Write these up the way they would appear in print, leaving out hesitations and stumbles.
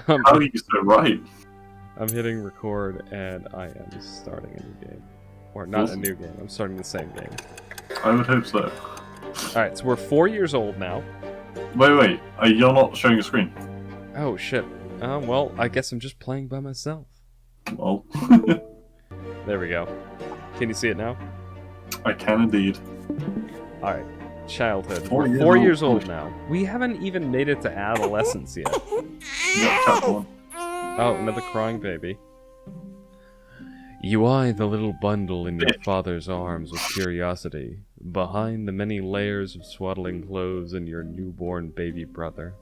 How are you so right? I'm hitting record and I am starting a new game. Or not a new game, I'm starting the same game. I would hope so. Alright, so we're 4 years old now. Wait, you're not showing a screen. Oh shit. Well, I guess I'm just playing by myself. Well, There we go. Can you see it now? I can indeed. Alright. Childhood. 4 We're years 4 old. years old now. We haven't even made it to adolescence yet. Yep, chapter 1. Oh, another crying baby. You eye the little bundle in your father's arms with curiosity, behind the many layers of swaddling clothes and your newborn baby brother.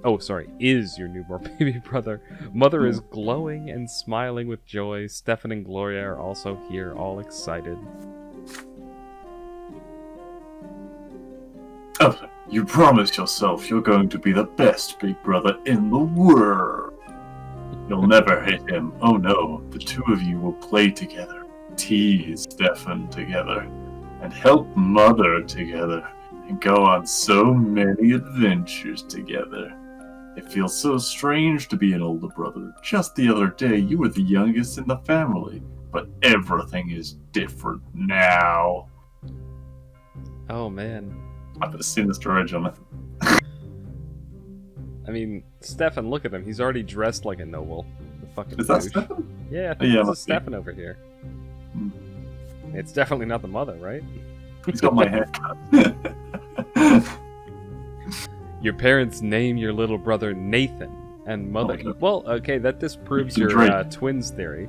Oh, sorry, is your newborn baby brother. Mother is glowing and smiling with joy. Stefan and Gloria are also here, all excited. Oh, you promised yourself you're going to be the best big brother in the world. You'll never hit him. Oh no, the two of you will play together, tease Stefan together, and help Mother together, and go on so many adventures together. It feels so strange to be an older brother. Just the other day, you were the youngest in the family, but everything is different now. Oh man. I put a sinister edge on it. I mean, Stefan, look at him. He's already dressed like a noble. The fucking Is that douche. Stefan? Yeah, I think Yeah, this is must be. Stefan over here. Hmm. It's definitely not the mother, right? He's got my haircut. Your parents name your little brother Nathan, and mother... Oh my God. well, okay, that disproves Nathan your Drake. twins theory.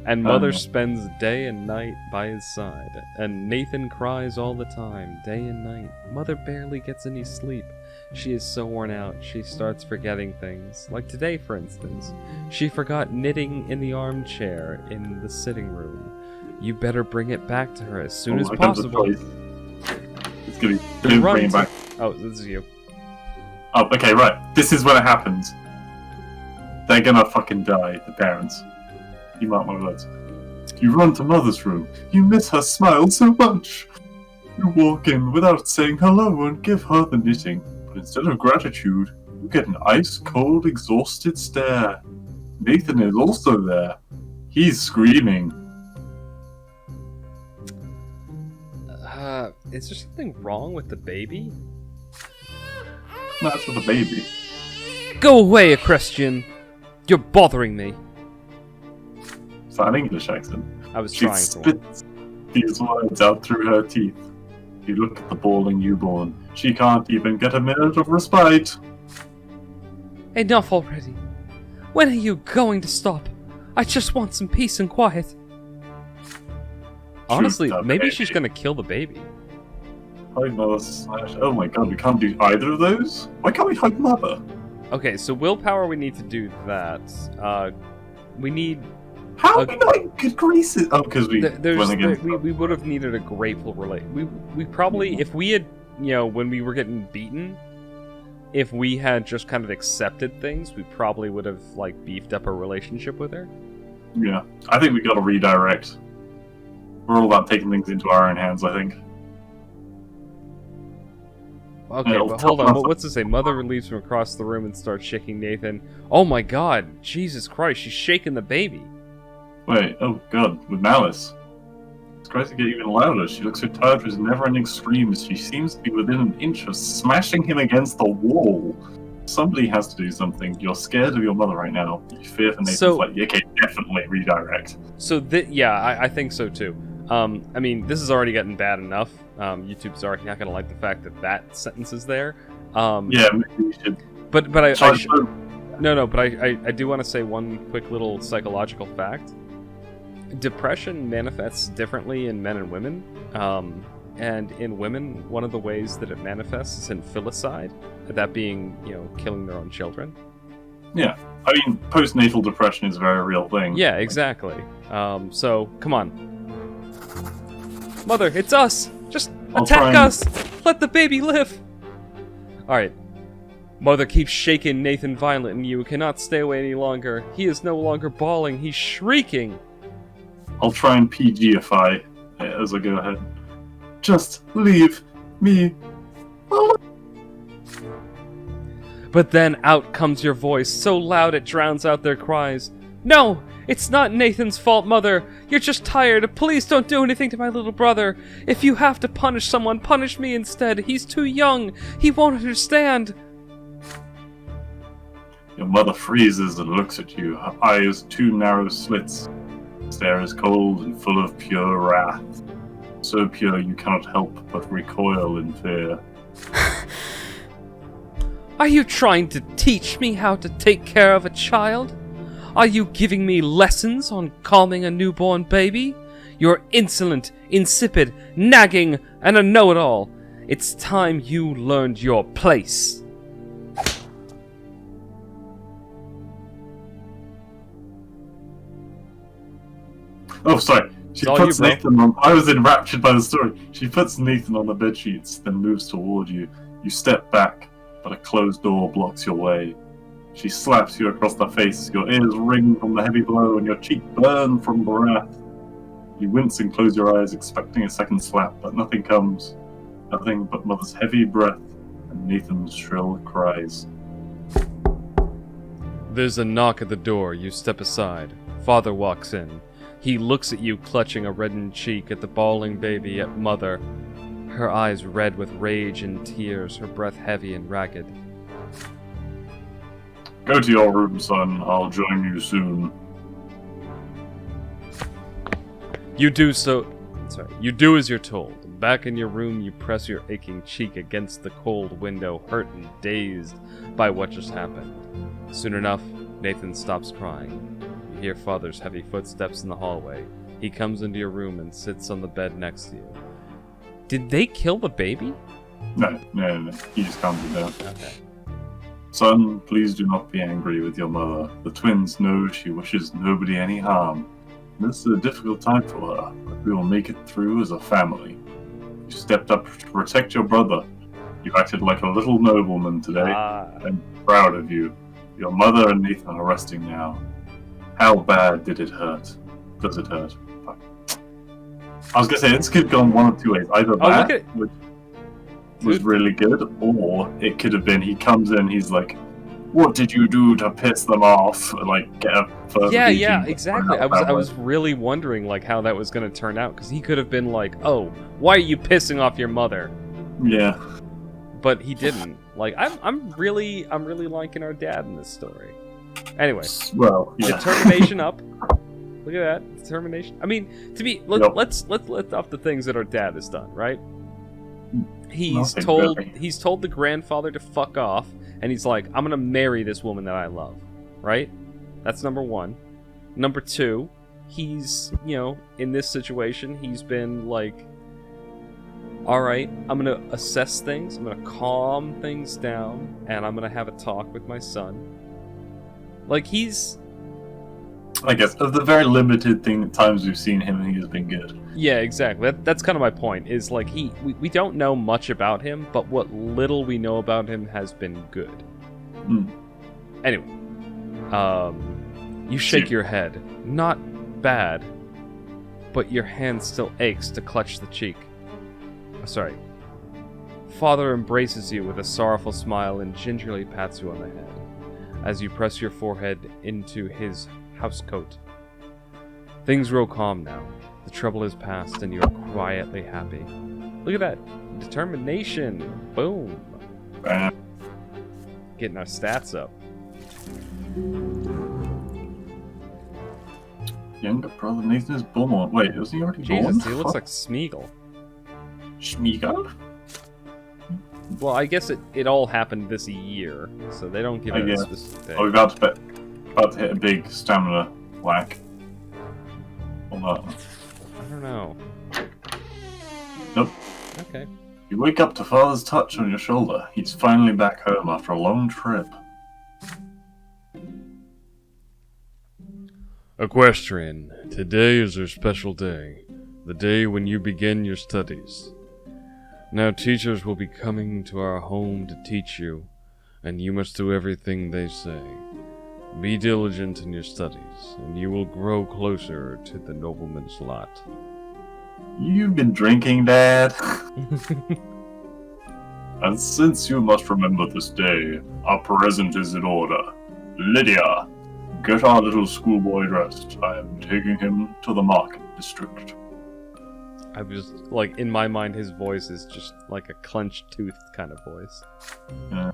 And mother Oh. spends day and night by his side, and Nathan cries all the time, day and night. Mother barely gets any sleep. She is so worn out, she starts forgetting things. Like today, for instance. She forgot knitting in the armchair in the sitting room. You better bring it back to her as soon as I got the possible. choice. It's gonna be Run bringing to- back. Oh, this is you. Oh, okay, right. This is when it happens. They're gonna fucking die, the parents. You mark my words. You run to Mother's room. You miss her smile so much. You walk in without saying hello and give her the knitting. But instead of gratitude, you get an ice-cold, exhausted stare. Nathan is also there. He's screaming. Is there something wrong with the baby? That's for the baby. Go away, Equestiran! You're bothering me! Is that an English accent? I was She trying to one. spits these words out through her teeth. You look at the bawling newborn. She can't even get a minute of respite. Enough already! When are you going to stop? I just want some peace and quiet. Honestly, Shoot the maybe baby. she's gonna kill the baby. Hug Mother slash. Oh my god, we can't do either of those? Why can't we hug Mother? Okay, so willpower, we need to do that. We need... How Uh, are we not good graces? Oh, because we went against we would have needed a grateful relate. We probably, if we had, you know, when we were getting beaten, if we had just kind of accepted things, we probably would have, like, beefed up our relationship with her. Yeah, I think we gotta redirect. We're all about taking things into our own hands, I think. Okay, It'll but hold tell on. us- What's to say? Mother leaves from across the room and starts shaking Nathan. Oh my god! Jesus Christ! She's shaking the baby. Wait, oh god, with malice. It's crazy to get even louder. She looks so tired from his never-ending screams. She seems to be within an inch of smashing him against the wall. Somebody has to do something. You're scared of your mother right now. You fear for Nathan's So- like, yeah, okay, definitely redirect. So yeah, I think so too. I mean, this is already getting bad enough. YouTube's already not gonna like the fact that that sentence is there. Yeah, maybe we should But I try sh- to... no, but I do want to say one quick little psychological fact. Depression manifests differently in men and women. And in women, one of the ways that it manifests is in filicide, that being, you know, killing their own children. Yeah, I mean, postnatal depression is a very real thing. Yeah, exactly. So, come on. Mother, it's us! Just I'll attack try and- us! Let the baby live! Alright. Mother keeps shaking Nathan violently and you cannot stay away any longer. He is no longer bawling, he's shrieking! I'll try and PGify as I go ahead. Just leave me alone. But then out comes your voice, so loud it drowns out their cries. No! It's not Nathan's fault, Mother! You're just tired! Please don't do anything to my little brother! If you have to punish someone, punish me instead! He's too young! He won't understand! Your mother freezes and looks at you, her eyes two narrow slits. Stare is cold and full of pure wrath. So pure you cannot help but recoil in fear. Are you trying to teach me how to take care of a child? Are you giving me lessons on calming a newborn baby? You're insolent, insipid, nagging, and a know-it-all. It's time you learned your place. Oh, sorry. She puts Nathan on. I was enraptured by the story. She puts Nathan on the bedsheets, then moves toward you. You step back, but a closed door blocks your way. She slaps you across the face. Your ears ring from the heavy blow, and your cheek burn from the wrath. You wince and close your eyes, expecting a second slap, but nothing comes. Nothing but Mother's heavy breath and Nathan's shrill cries. There's a knock at the door. You step aside. Father walks in. He looks at you, clutching a reddened cheek, at the bawling baby, at Mother. Her eyes red with rage and tears, her breath heavy and ragged. Go to your room, son. I'll join you soon. You do as you're told. Back in your room, you press your aching cheek against the cold window, hurt and dazed by what just happened. Soon enough, Nathan stops crying. You hear Father's heavy footsteps in the hallway. He comes into your room and sits on the bed next to you. Did they kill the baby? No. He just calms you down. Okay. Son, please do not be angry with your mother. The twins know she wishes nobody any harm. This is a difficult time for her, but we will make it through as a family. You stepped up to protect your brother. You acted like a little nobleman today. I'm proud of you. Your mother and Nathan are resting now. How bad did it hurt? Does it hurt? I was gonna say, this could have gone one of two ways. Either that, which was really good, or it could have been he comes in, he's like, what did you do to piss them off? Like, get a further Yeah, exactly. I was really wondering, like, how that was going to turn out, because he could have been like, oh, why are you pissing off your mother? Yeah. But he didn't. Like, I'm really liking our dad in this story. Anyway. Well, yeah. Determination up. Look at that. Determination. I mean, let's let off the things that our dad has done, right? He's told the grandfather to fuck off, and he's like, I'm gonna marry this woman that I love, right? That's number one. Number two, he's, in this situation, he's been like, alright, I'm gonna assess things, I'm gonna calm things down, and I'm gonna have a talk with my son. Like, he's... I guess, of the very limited times we've seen him, he has been good. Yeah, exactly. That's kind of my point, is like, we don't know much about him, but what little we know about him has been good. Anyway, you shake your head. Not bad, but your hand still aches to clutch the cheek. Sorry. Father embraces you with a sorrowful smile and gingerly pats you on the head as you press your forehead into his housecoat. Things grow calm now. The trouble is past and you are quietly happy. Look at that. Determination. Boom. Getting our stats up. Younger brother Nathan is born. Wait, was he already born? Jesus, he looks like Smeagol. Smeagol? Well, I guess it all happened this year, so they don't give it a specific day. Are we about to hit a big stamina whack? Or not? I don't know. Nope. Okay. You wake up to Father's touch on your shoulder. He's finally back home after a long trip. Equestrian, today is your special day. The day when you begin your studies. Now teachers will be coming to our home to teach you, and you must do everything they say. Be diligent in your studies, and you will grow closer to the nobleman's lot. You've been drinking, Dad? And since you must remember this day, our present is in order. Lydia, get our little schoolboy dressed. I am taking him to the market district. I'm just, like, in my mind, his voice is just like a clenched tooth kind of voice. Yeah.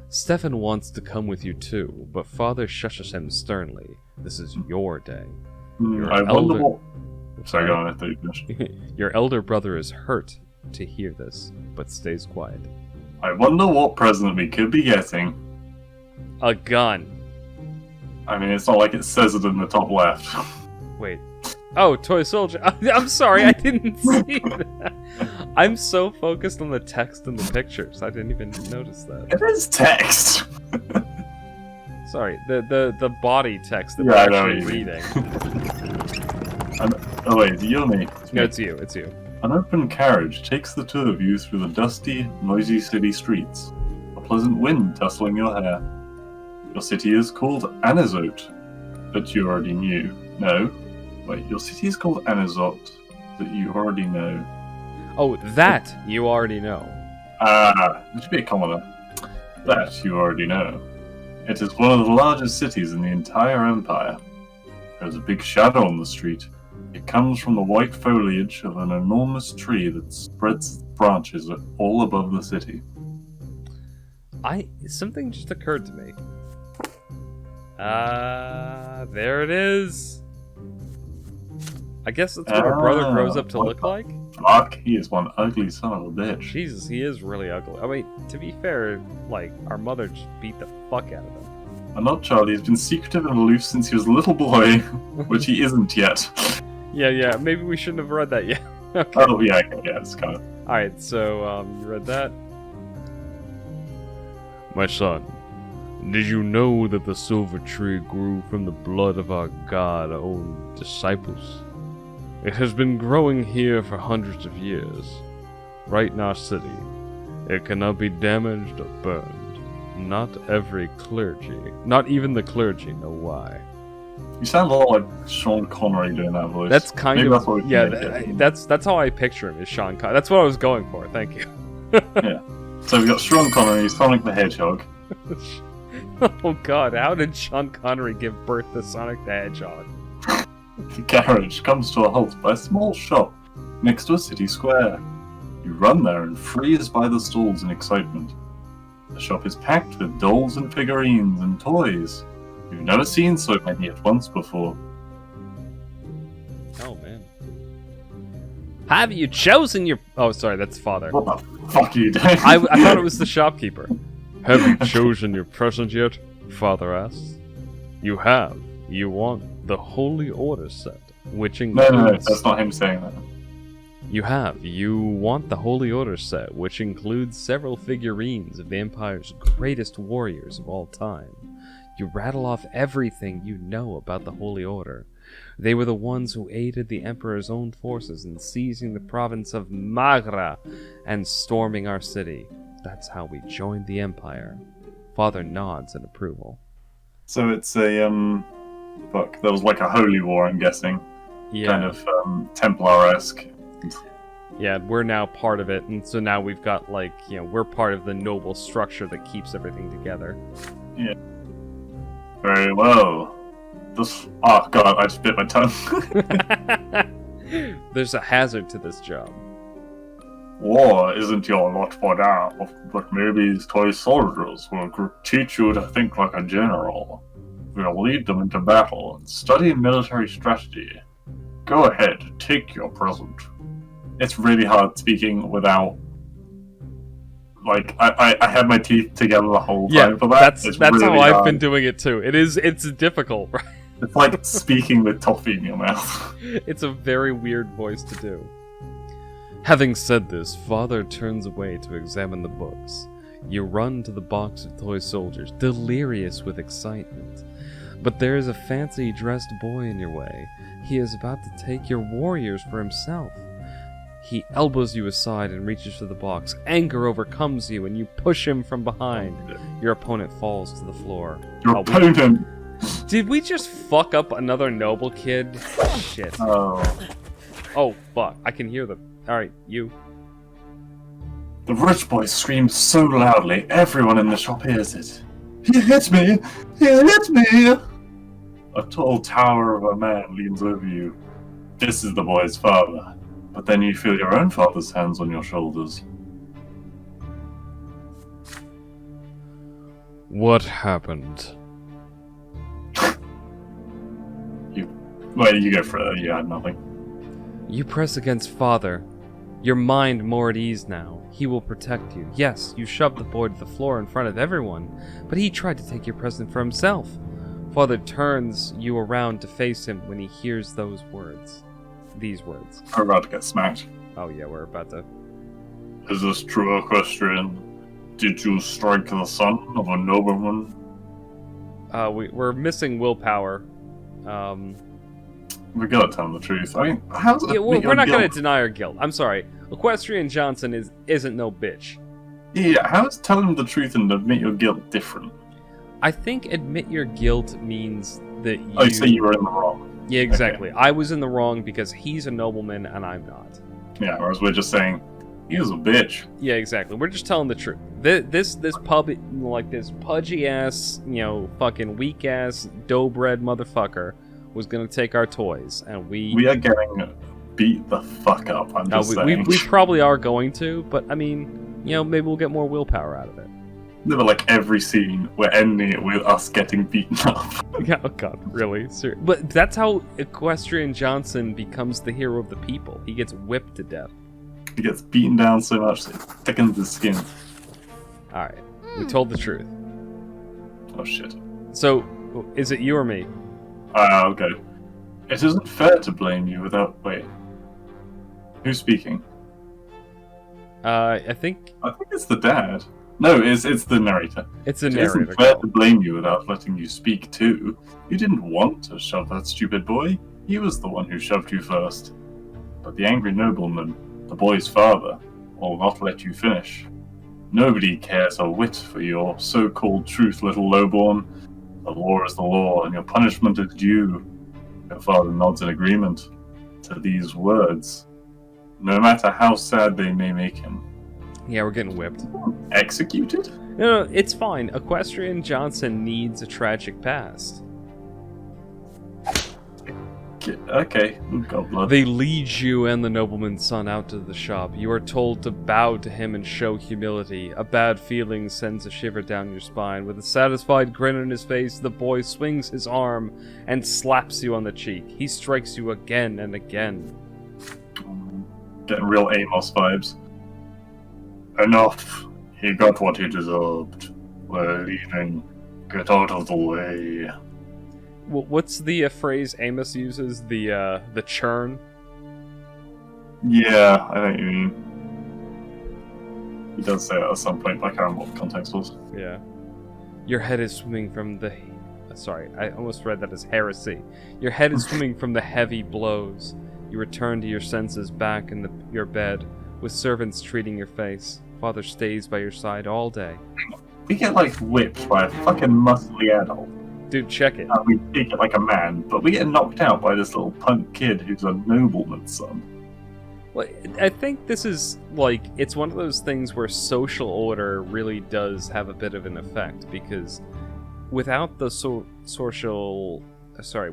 Stefan wants to come with you too, but Father shushes him sternly. This is your day. I wonder what... Sorry, go on, I thought you finished. Your elder brother is hurt to hear this, but stays quiet. I wonder what present we could be getting. A gun. I mean, it's not like it says it in the top left. Wait. Oh, toy soldier. I'm sorry, I didn't see that. I'm so focused on the text and the pictures, I didn't even notice that. It is text. Sorry, the body text that Yeah, we're I know actually what reading. Oh wait, you or me? No, it's you, it's you. An open carriage takes the two of you through the dusty, noisy city streets. A pleasant wind tussling your hair. Your city is called Anizote, that you already knew. No. Wait, your city is called Anizote, that you already know. Oh, that you already know. Ah, it should be a commoner. That you already know. It is one of the largest cities in the entire empire. There's a big shadow on the street. It comes from the white foliage of an enormous tree that spreads its branches all above the city. Something just occurred to me. There it is. I guess that's what our brother grows up to look like. Fuck, he is one ugly son of a bitch. Jesus, he is really ugly. I mean, to be fair, like, our mother just beat the fuck out of him. I'm not Charlie. He's been secretive and aloof since he was a little boy, which he isn't yet. Yeah, maybe we shouldn't have read that yet. Okay. Oh, yeah, it's kind of... Alright, so, you read that? My son, did you know that the silver tree grew from the blood of our God-owned disciples? It has been growing here for hundreds of years, right in our city. It cannot be damaged or burned. Not every clergy, not even the clergy, know why. You sound a lot like Sean Connery doing that voice. That's kind Maybe of that's what we can that's how I picture him, is Sean Connery. That's what I was going for. Thank you. Yeah. So we got Sean Connery, Sonic the Hedgehog. Oh God, how did Sean Connery give birth to Sonic the Hedgehog? The carriage comes to a halt by a small shop next to a city square. You run there and freeze by the stalls in excitement. The shop is packed with dolls and figurines and toys. You've never seen so many at once before. Oh man. Have you chosen your... Oh, sorry, that's father. What the fuck are you doing? I thought it was the shopkeeper. Have you chosen your present yet? Father asks. You have. You want the Holy Order set, which includes... No, that's not him saying that. You have. You want the Holy Order set, which includes several figurines of the Empire's greatest warriors of all time. You rattle off everything you know about the Holy Order. They were the ones who aided the Emperor's own forces in seizing the province of Magra and storming our city. That's how we joined the Empire. Father nods in approval. So it's a, fuck, there was like a holy war, I'm guessing. Yeah. Kind of, Templar-esque. Yeah, we're now part of it, and so now we've got, like, you know, we're part of the noble structure that keeps everything together. Yeah. Very well. Oh god, I just bit my tongue. There's a hazard to this job. War isn't your lot for now, but maybe these toy soldiers will teach you to think like a general. We'll lead them into battle and study military strategy. Go ahead, take your present. It's really hard speaking without... Like, I had my teeth together the whole time for that. That's really how I've hard. been doing it too. It's difficult, right? It's like speaking with toffee in your mouth. It's a very weird voice to do. Having said this, Father turns away to examine the books. You run to the box of toy soldiers, delirious with excitement. But there is a fancy-dressed boy in your way. He is about to take your warriors for himself. He elbows you aside and reaches for the box. Anger overcomes you, and you push him from behind. Your opponent falls to the floor. Your opponent! Did we just fuck up another noble kid? Shit. Oh. Oh, fuck. I can hear them. Alright, you. The rich boy screams so loudly, everyone in the shop hears it. He hit me! He hit me! A tall tower of a man leans over you. This is the boy's father. But then you feel your own father's hands on your shoulders. What happened? You go for it. You had nothing. You press against father. Your mind more at ease now. He will protect you. Yes, you shoved the boy to the floor in front of everyone, but he tried to take your present for himself. Father turns you around to face him when he hears those words. These words. We're about to get smacked. Oh yeah, we're about to. Is this true, Equestrian? Did you strike the son of a nobleman? We're missing willpower. We gotta tell him the truth. I mean, how's it? Yeah, we're not gonna deny our guilt. I'm sorry. Equestrian Johnson isn't no bitch. Yeah, how is telling him the truth and admit your guilt different? I think admit your guilt means that you... Oh, you say you were in the wrong. Yeah, exactly. Okay. I was in the wrong because he's a nobleman and I'm not. Yeah, whereas we're just saying, he was a bitch. Yeah, exactly. We're just telling the truth. This pudgy ass, fucking weak ass, dough bread motherfucker was gonna take our toys, and we are getting beat the fuck up. I'm just saying. We probably are going to, but I mean, maybe we'll get more willpower out of it. Never like every scene, we're ending it with us getting beaten up. Yeah, oh god, really? But that's how Equestrian Johnson becomes the hero of the people. He gets whipped to death. He gets beaten down so much that it thickens his skin. Alright, we told the truth. Oh shit. So, is it you or me? Okay. It isn't fair to blame you without... Wait. Who's speaking? I think it's the dad. No, it's the narrator. It's the narrator. narrator. It isn't fair to blame you without letting you speak too. You didn't want to shove that stupid boy. He was the one who shoved you first. But the angry nobleman, the boy's father, will not let you finish. Nobody cares a whit for your so-called truth, little lowborn. The law is the law, and your punishment is due. Your father nods in agreement to these words, no matter how sad they may make him. Yeah, we're getting whipped. Executed? No, it's fine. Equestrian Johnson needs a tragic past. Okay, God blood. They lead you and the nobleman's son out to the shop. You are told to bow to him and show humility. A bad feeling sends a shiver down your spine. With a satisfied grin on his face, the boy swings his arm and slaps you on the cheek. He strikes you again and again. Getting real Amos vibes. Enough. He got what he deserved. We're leaving. Get out of the way. What's the phrase Amos uses? The churn? Yeah, I know what you mean. He does say it at some point, but I can't remember what the context was. Yeah. Your head is swimming from the... Sorry, I almost read that as heresy. Your head is swimming from the heavy blows. You return to your senses back in your bed, with servants treating your face. Father stays by your side all day. We get, whipped by a fucking muscly adult. Dude, check it. We take it like a man, but we get knocked out by this little punk kid who's a nobleman's son. Well, I think this is, it's one of those things where social order really does have a bit of an effect, because without the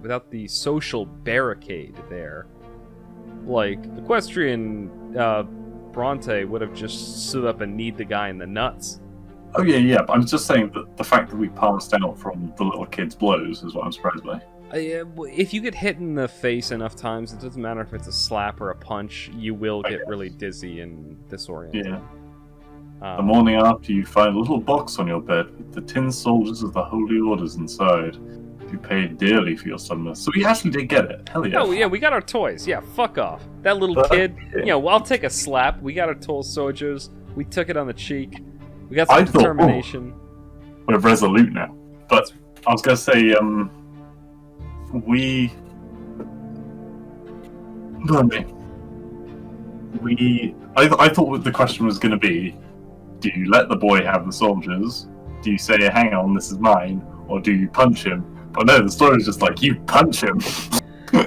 without the social barricade there, Equestrian Brante would have just stood up and kneed the guy in the nuts. Oh yeah, but I'm just saying that the fact that we passed out from the little kid's blows is what I'm surprised by. If you get hit in the face enough times, it doesn't matter if it's a slap or a punch, you will get really dizzy and disoriented. Yeah. The morning after, you find a little box on your bed with the tin soldiers of the Holy Orders inside. You paid dearly for your summons, so we actually did get it. Hell yeah. Oh yeah, we got our toys. Yeah, fuck off. That little kid, I'll take a slap. We got our toy soldiers. We took it on the cheek. We got some determination. We're resolute now. But I was gonna say, I thought the question was gonna be, do you let the boy have the soldiers? Do you say, hang on, this is mine? Or do you punch him? But no, the story's just you punch him.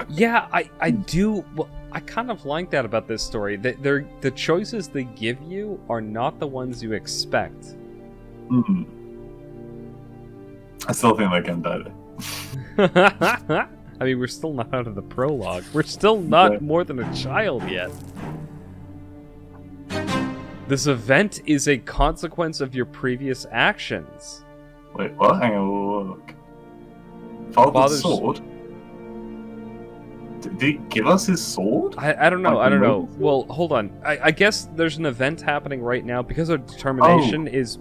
Yeah, I do. Well, I kind of like that about this story. The choices they give you are not the ones you expect. Hmm. I still think they can die. I mean, we're still not out of the prologue. We're still not more than a child yet. This event is a consequence of your previous actions. Wait, what? Hang on, look. Father's sword? Did he give us his sword? I don't know, I don't know. Well, hold on. I guess there's an event happening right now because our determination is...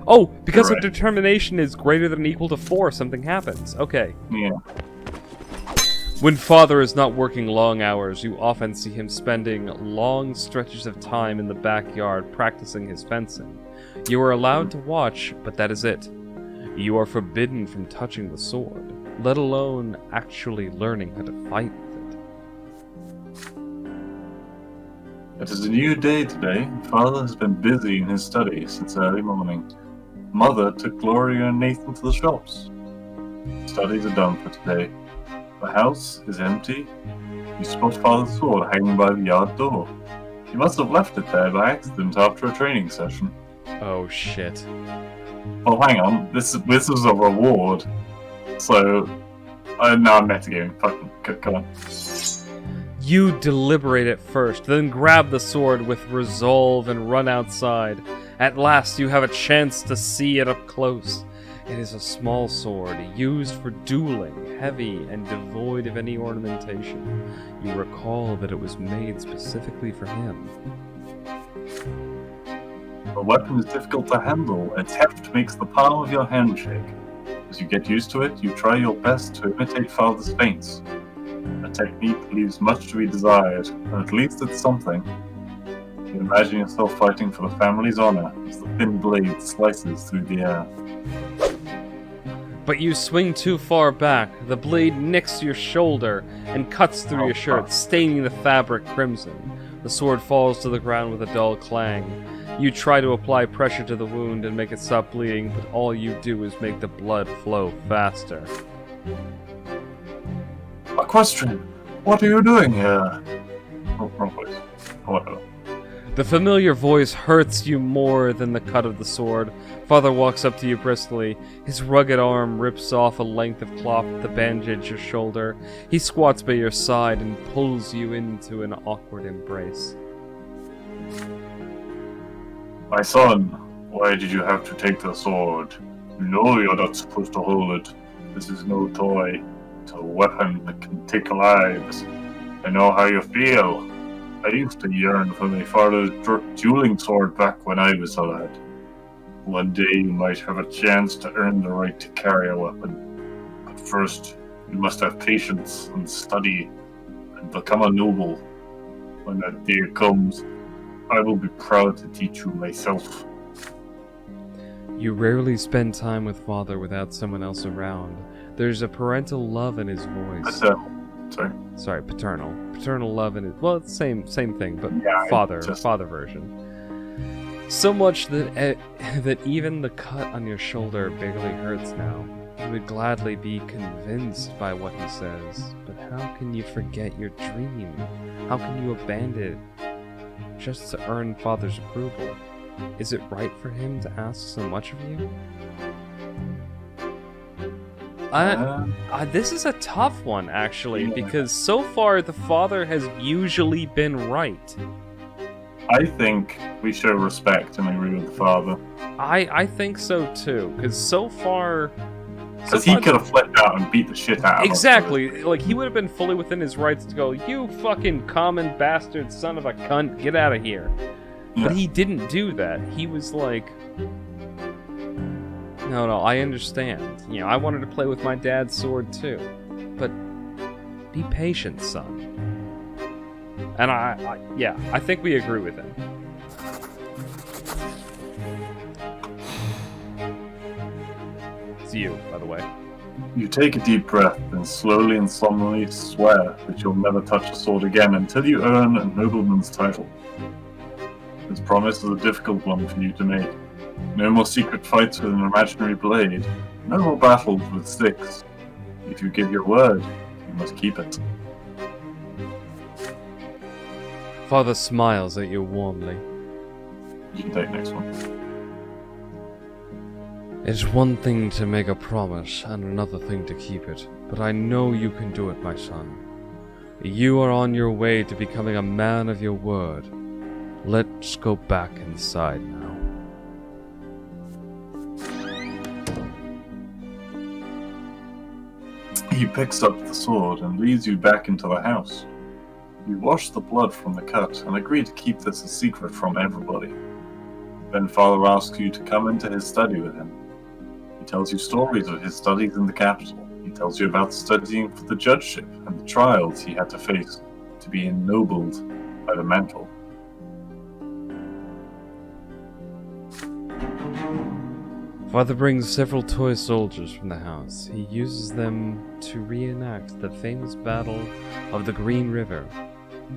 Oh, because our determination is greater than or equal to 4, something happens. Okay. Yeah. When Father is not working long hours, you often see him spending long stretches of time in the backyard practicing his fencing. You are allowed to watch, but that is it. You are forbidden from touching the sword, let alone actually learning how to fight with it. It is a new day today. Father has been busy in his study since early morning. Mother took Gloria and Nathan to the shops. Studies are done for today. The house is empty. You spot Father's sword hanging by the yard door. He must have left it there by accident after a training session. Oh shit. Oh, hang on. This was a reward. So, no, I'm metagaming. Fucking, come on. You deliberate at first, then grab the sword with resolve and run outside. At last, you have a chance to see it up close. It is a small sword, used for dueling, heavy and devoid of any ornamentation. You recall that it was made specifically for him. The weapon is difficult to handle. Its heft makes the palm of your hand shake. As you get used to it, you try your best to imitate Father's feints. The technique leaves much to be desired, but at least it's something. You imagine yourself fighting for the family's honor as the thin blade slices through the air. But you swing too far back. The blade nicks your shoulder and cuts through your shirt, staining the fabric crimson. The sword falls to the ground with a dull clang. You try to apply pressure to the wound and make it stop bleeding, but all you do is make the blood flow faster. Equestiran, what are you doing here? Oh, wrong place. Whatever. The familiar voice hurts you more than the cut of the sword. Father walks up to you briskly. His rugged arm rips off a length of cloth to bandage your shoulder. He squats by your side and pulls you into an awkward embrace. My son, why did you have to take the sword? You know you're not supposed to hold it. This is no toy. It's a weapon that can take lives. I know how you feel. I used to yearn for my father's dueling sword back when I was a lad. One day you might have a chance to earn the right to carry a weapon. But first, you must have patience and study and become a noble. When that day comes, I will be proud to teach you myself. You rarely spend time with Father without someone else around. There's a parental love in his voice. Sorry, paternal. Paternal love in his... Well, it's the same thing, but yeah, father version. So much that that even the cut on your shoulder barely hurts now. You would gladly be convinced by what he says, but how can you forget your dream? How can you abandon it just to earn Father's approval? Is it right for him to ask so much of you? This is a tough one, actually, because so far the father has usually been right. I think we show respect and agree with the father. I think so too, because so far... Because he could have flipped out and beat the shit out of us. Exactly, like he would have been fully within his rights to go, you fucking common bastard son of a cunt, get out of here. Yeah. But he didn't do that. He was like... No, I understand. You know, I wanted to play with my dad's sword too. But be patient, son. And I think we agree with him. It's you, by the way. You take a deep breath and slowly and solemnly swear that you'll never touch a sword again until you earn a nobleman's title. This promise is a difficult one for you to make. No more secret fights with an imaginary blade. No more battles with sticks. If you give your word, you must keep it. Father smiles at you warmly. You can take the next one. It's one thing to make a promise and another thing to keep it, but I know you can do it, my son. You are on your way to becoming a man of your word. Let's go back inside now. He picks up the sword and leads you back into the house. You wash the blood from the cut and agree to keep this a secret from everybody. Then Father asks you to come into his study with him. He tells you stories of his studies in the capital. He tells you about studying for the judgeship and the trials he had to face to be ennobled by the mantle. Father brings several toy soldiers from the house. He uses them to reenact the famous battle of the Green River.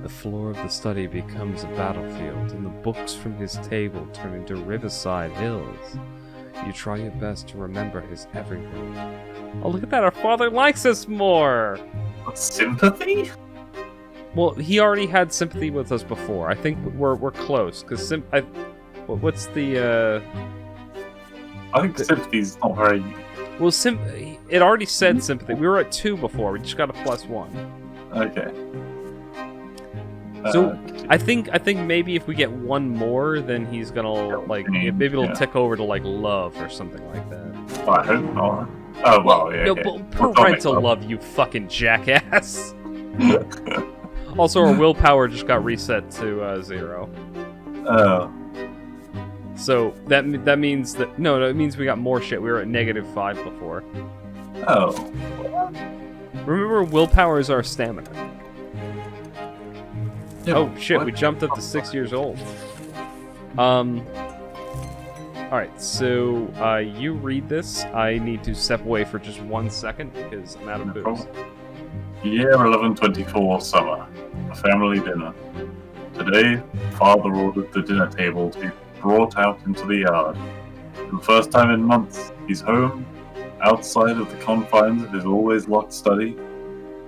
The floor of the study becomes a battlefield, and the books from his table turn into riverside hills. You try your best to remember his every word. Oh, look at that! Our father likes us more! Sympathy? Well, he already had sympathy with us before. I think we're close, because what's the, I think sympathy's not very... Well, it already said sympathy. We were at 2 before. We just got a +1. Okay. So I think maybe if we get one more, then he's gonna maybe it'll tick over to like love or something like that. I hope not. Oh well, yeah. No, Okay. parental love, you fucking jackass. Also, our willpower just got reset to 0. Oh. So that means that no, it means we got more shit. We were at -5 before. Oh. Remember, willpower is our stamina. Yeah, Oh shit, what? we jumped up to 6 years old. Alright, so you read this. I need to step away for just 1 second because I'm out of No booze. problem. Year 1124 summer. A family dinner. Today, Father ordered the dinner table to be brought out into the yard. For the first time in months, he's home, outside of the confines of his always locked study.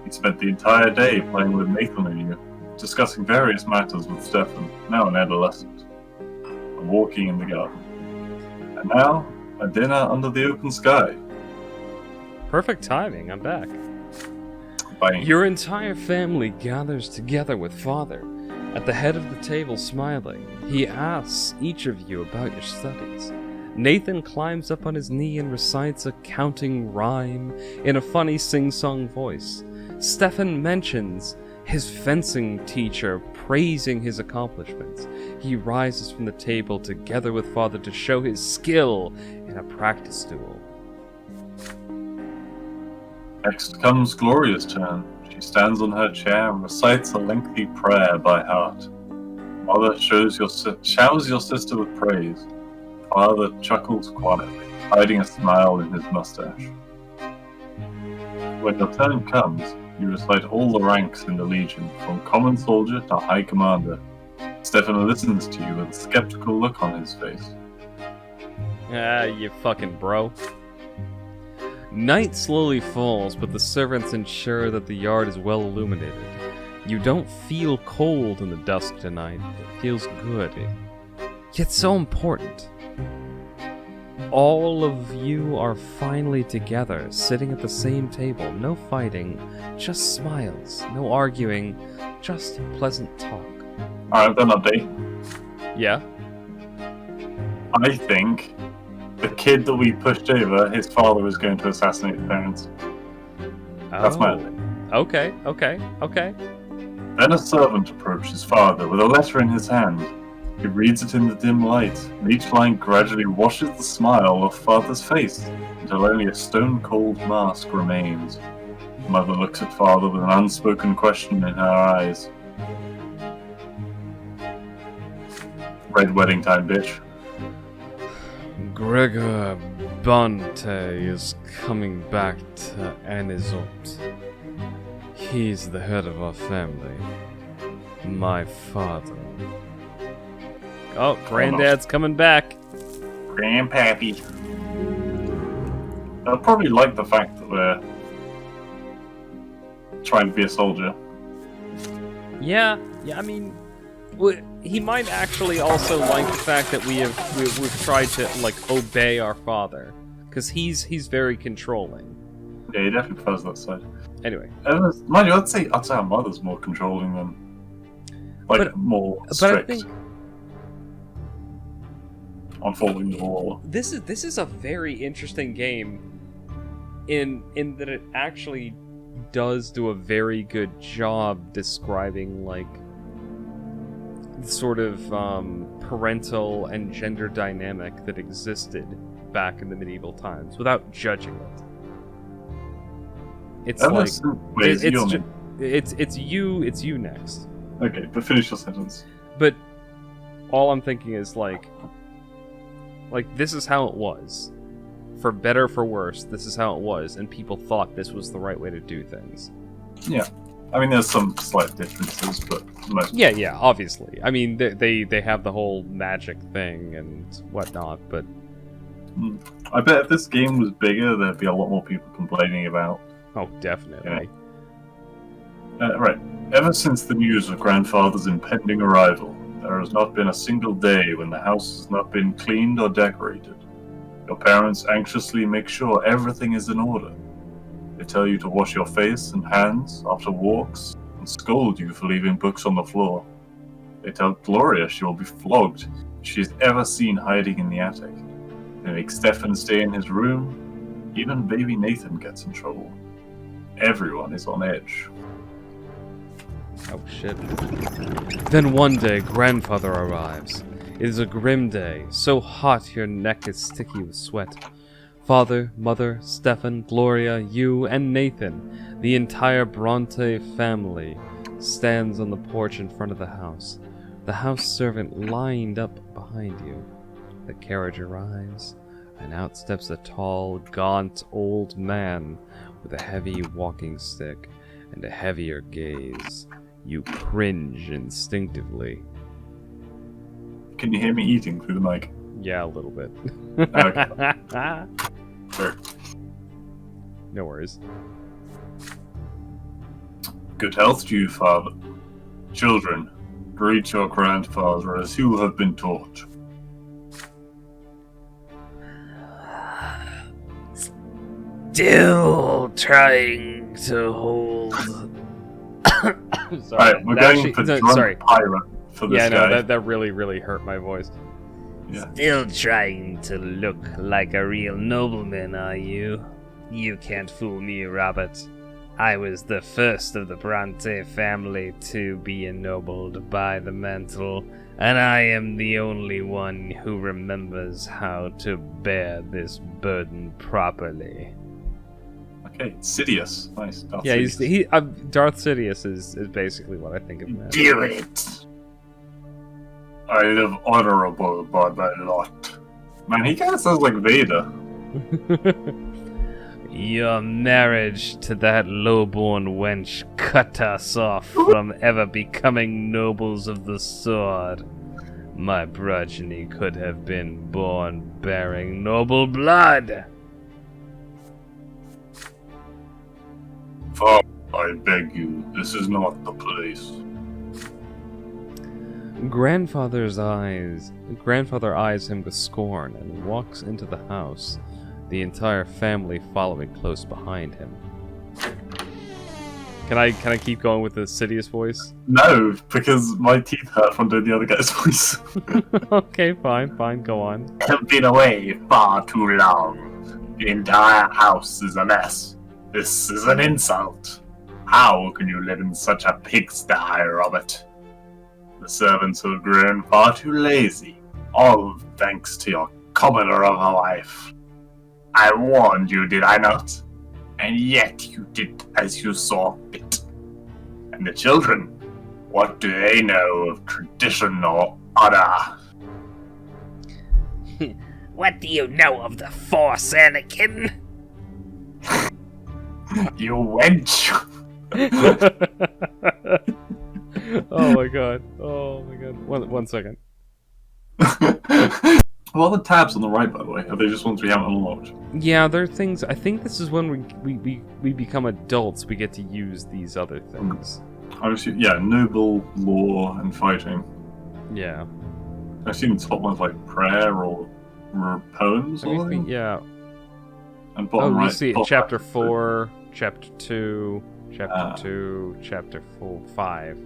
He spent the entire day playing with Nathan and you, discussing various matters with Stefan, now an adolescent, and walking in the garden. And now, a dinner under the open sky. Perfect timing, I'm back. Bang. Your entire family gathers together with Father. At the head of the table, smiling, he asks each of you about your studies. Nathan climbs up on his knee and recites a counting rhyme in a funny sing-song voice. Stefan mentions his fencing teacher praising his accomplishments. He rises from the table together with Father to show his skill in a practice duel. Next comes Gloria's turn. She stands on her chair and recites a lengthy prayer by heart. Mother showers your sister with praise. Father chuckles quietly, hiding a smile in his mustache. When your turn comes, you recite all the ranks in the Legion, from common soldier to high commander. Stefan listens to you with a skeptical look on his face. Ah, you fucking bro. Night slowly falls, but the servants ensure that the yard is well illuminated. You don't feel cold in the dusk tonight. It feels good. Yet so important. All of you are finally together, sitting at the same table. No fighting, just smiles. No arguing, just pleasant talk. Alright, then update. Yeah? I think the kid that we pushed over, his father is going to assassinate the parents. That's my update. Okay. Then a servant approaches Father with a letter in his hand. He reads it in the dim light, and each line gradually washes the smile off Father's face, until only a stone-cold mask remains. Mother looks at Father with an unspoken question in her eyes. Red wedding time, bitch. Gregor Brante is coming back to Anizot. He's the head of our family. My father. Oh, Granddad's coming back. Grandpappy. They'll probably like the fact that we're trying to be a soldier. Yeah, I mean, He might actually also like the fact that we've tried to like obey our father, because he's very controlling. Yeah, he definitely prefers that side. Anyway, mind you, I'd say our mother's more controlling than, like, more strict. But I think on following the law. This is a very interesting game in that it actually does do a very good job describing like sort of parental and gender dynamic that existed back in the medieval times without judging it. It's it's you next. Okay, but finish your sentence. But all I'm thinking is like this is how it was. For better or for worse, this is how it was, and people thought this was the right way to do things. Yeah. I mean, there's some slight differences, but most... Yeah, obviously. I mean, they have the whole magic thing and whatnot, but... I bet if this game was bigger, there'd be a lot more people complaining about... Oh, definitely. Yeah. Right. Ever since the news of Grandfather's impending arrival, there has not been a single day when the house has not been cleaned or decorated. Your parents anxiously make sure everything is in order. They tell you to wash your face and hands after walks and scold you for leaving books on the floor. They tell Gloria she will be flogged if she is ever seen hiding in the attic. They make Stefan stay in his room. Even baby Nathan gets in trouble. Everyone is on edge. Oh shit. Then one day, Grandfather arrives. It is a grim day, so hot your neck is sticky with sweat. Father, Mother, Stefan, Gloria, you, and Nathan, the entire Brante family, stands on the porch in front of the house. The house servant lined up behind you. The carriage arrives, and out steps a tall, gaunt old man with a heavy walking stick and a heavier gaze. You cringe instinctively. Can you hear me eating through the mic? Yeah, a little bit. Okay. Sure. No worries. Good health to you, Father. Children, greet your grandfather as you have been taught. Still trying to hold. Sorry. Alright, we're going for drunk pirate for this guy. Yeah, that really hurt my voice. Yeah. Still trying to look like a real nobleman, are you? You can't fool me, Robert. I was the first of the Brante family to be ennobled by the mantle, and I am the only one who remembers how to bear this burden properly. Okay, Sidious. Nice. Darth Yeah, Sidious. Darth Sidious is basically what I think of him as. Do it! I live honorable by my lot. Man, he kind of sounds like Vader. Your marriage to that low-born wench cut us off from ever becoming nobles of the sword. My progeny could have been born bearing noble blood. Father, I beg you, this is not the place. Grandfather eyes him with scorn and walks into the house, the entire family following close behind him. Can I keep going with the Sidious voice? No, because my teeth hurt from doing the other guy's voice. Okay, fine, go on. I've been away far too long. The entire house is a mess. This is an insult. How can you live in such a pigsty, Robert? The servants have grown far too lazy, all thanks to your commoner of a wife. I warned you, did I not? And yet you did as you saw fit. And the children, what do they know of tradition or honor? What do you know of the Force, Anakin? You wench! Oh my god. One second. What are the tabs on the right, by the way? Are they just ones we haven't unlocked? Yeah, there are things. I think this is when we become adults. We get to use these other things. Obviously, yeah, noble, law, and fighting. Yeah. I've seen the top ones like prayer or poems or something. Yeah. And bottom Oh, right. you see top chapter right, 4, chapter 2, chapter 2, chapter 5.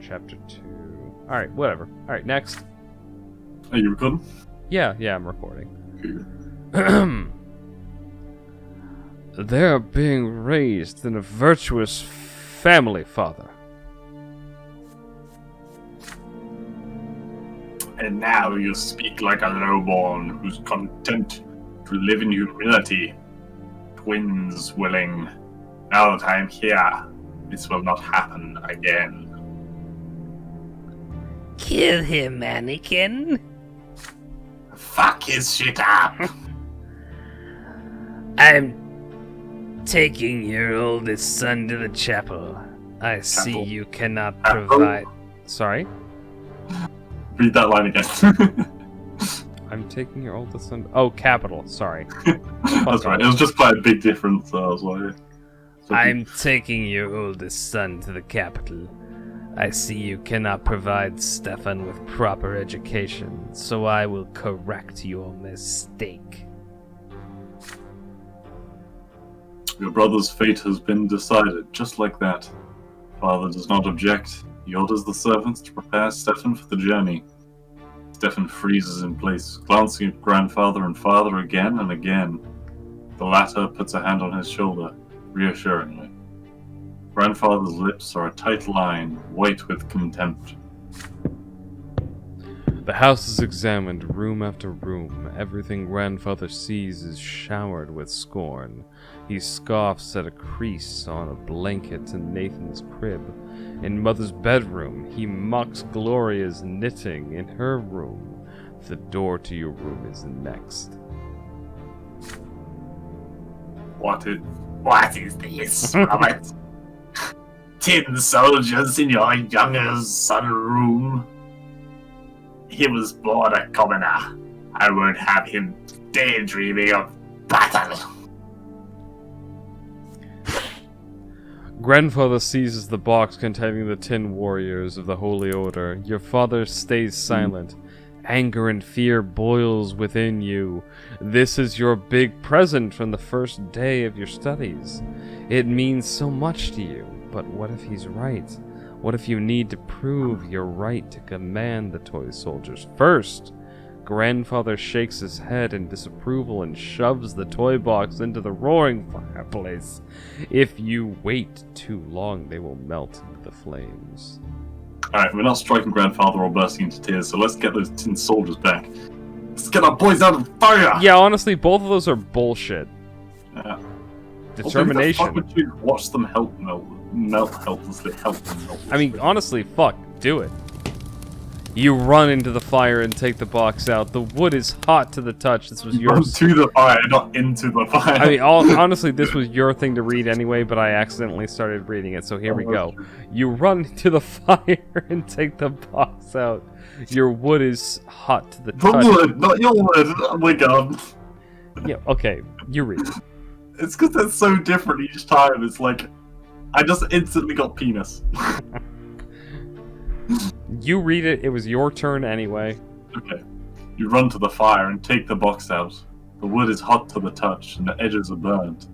Chapter 2. Alright, whatever. Alright, next. Are you recording? Yeah, I'm recording. They're being raised in a virtuous family, Father. And now you speak like a lowborn who's content to live in humility. Twins willing. Now that I'm here, this will not happen again. Kill him, mannequin. Fuck his shit up! I'm taking your oldest son to the chapel. I see Chapel. you cannot Chapel. provide. Sorry? Read that line again. I'm taking your oldest son. Oh, capital. Sorry. That's right. It was just quite a big difference, so I was like... I'm taking your oldest son to the capital. I see you cannot provide Stefan with proper education, so I will correct your mistake. Your brother's fate has been decided, just like that. Father does not object. He orders the servants to prepare Stefan for the journey. Stefan freezes in place, glancing at grandfather and father again and again. The latter puts a hand on his shoulder, reassuringly. Grandfather's lips are a tight line, white with contempt. The house is examined room after room. Everything grandfather sees is showered with scorn. He scoffs at a crease on a blanket in Nathan's crib. In Mother's bedroom, he mocks Gloria's knitting in her room. The door to your room is next. What is this, Robert? Tin soldiers in your younger son's room? He was born a commoner. I won't have him daydreaming of battle. Grandfather seizes the box containing the tin warriors of the Holy Order. Your father stays silent. Anger and fear boils within you. This is your big present from the first day of your studies. It means so much to you, but what if he's right? What if you need to prove your right to command the toy soldiers first? Grandfather shakes his head in disapproval and shoves the toy box into the roaring fireplace. If you wait too long, they will melt into the flames. Alright, we're not striking grandfather or bursting into tears, so let's get those tin soldiers back. Let's get our boys out of the fire! Yeah, honestly, both of those are bullshit. Yeah. Determination. Also, who the fuck would you watch them melt helplessly? I mean, honestly, fuck, do it. You run into the fire and take the box out. The wood is hot to the touch. This was You run yours. to the fire, not into the fire. I mean, honestly, this was your thing to read anyway, but I accidentally started reading it, so here we go. You run to the fire and take the box out. Your wood is hot to the The touch. wood, not your wood. Oh my god. Yeah, okay, you read it. It's because they're so different each time. It's like, I just instantly got penis. You read it. It was your turn anyway. Okay. You run to the fire and take the box out. The wood is hot to the touch and the edges are burnt.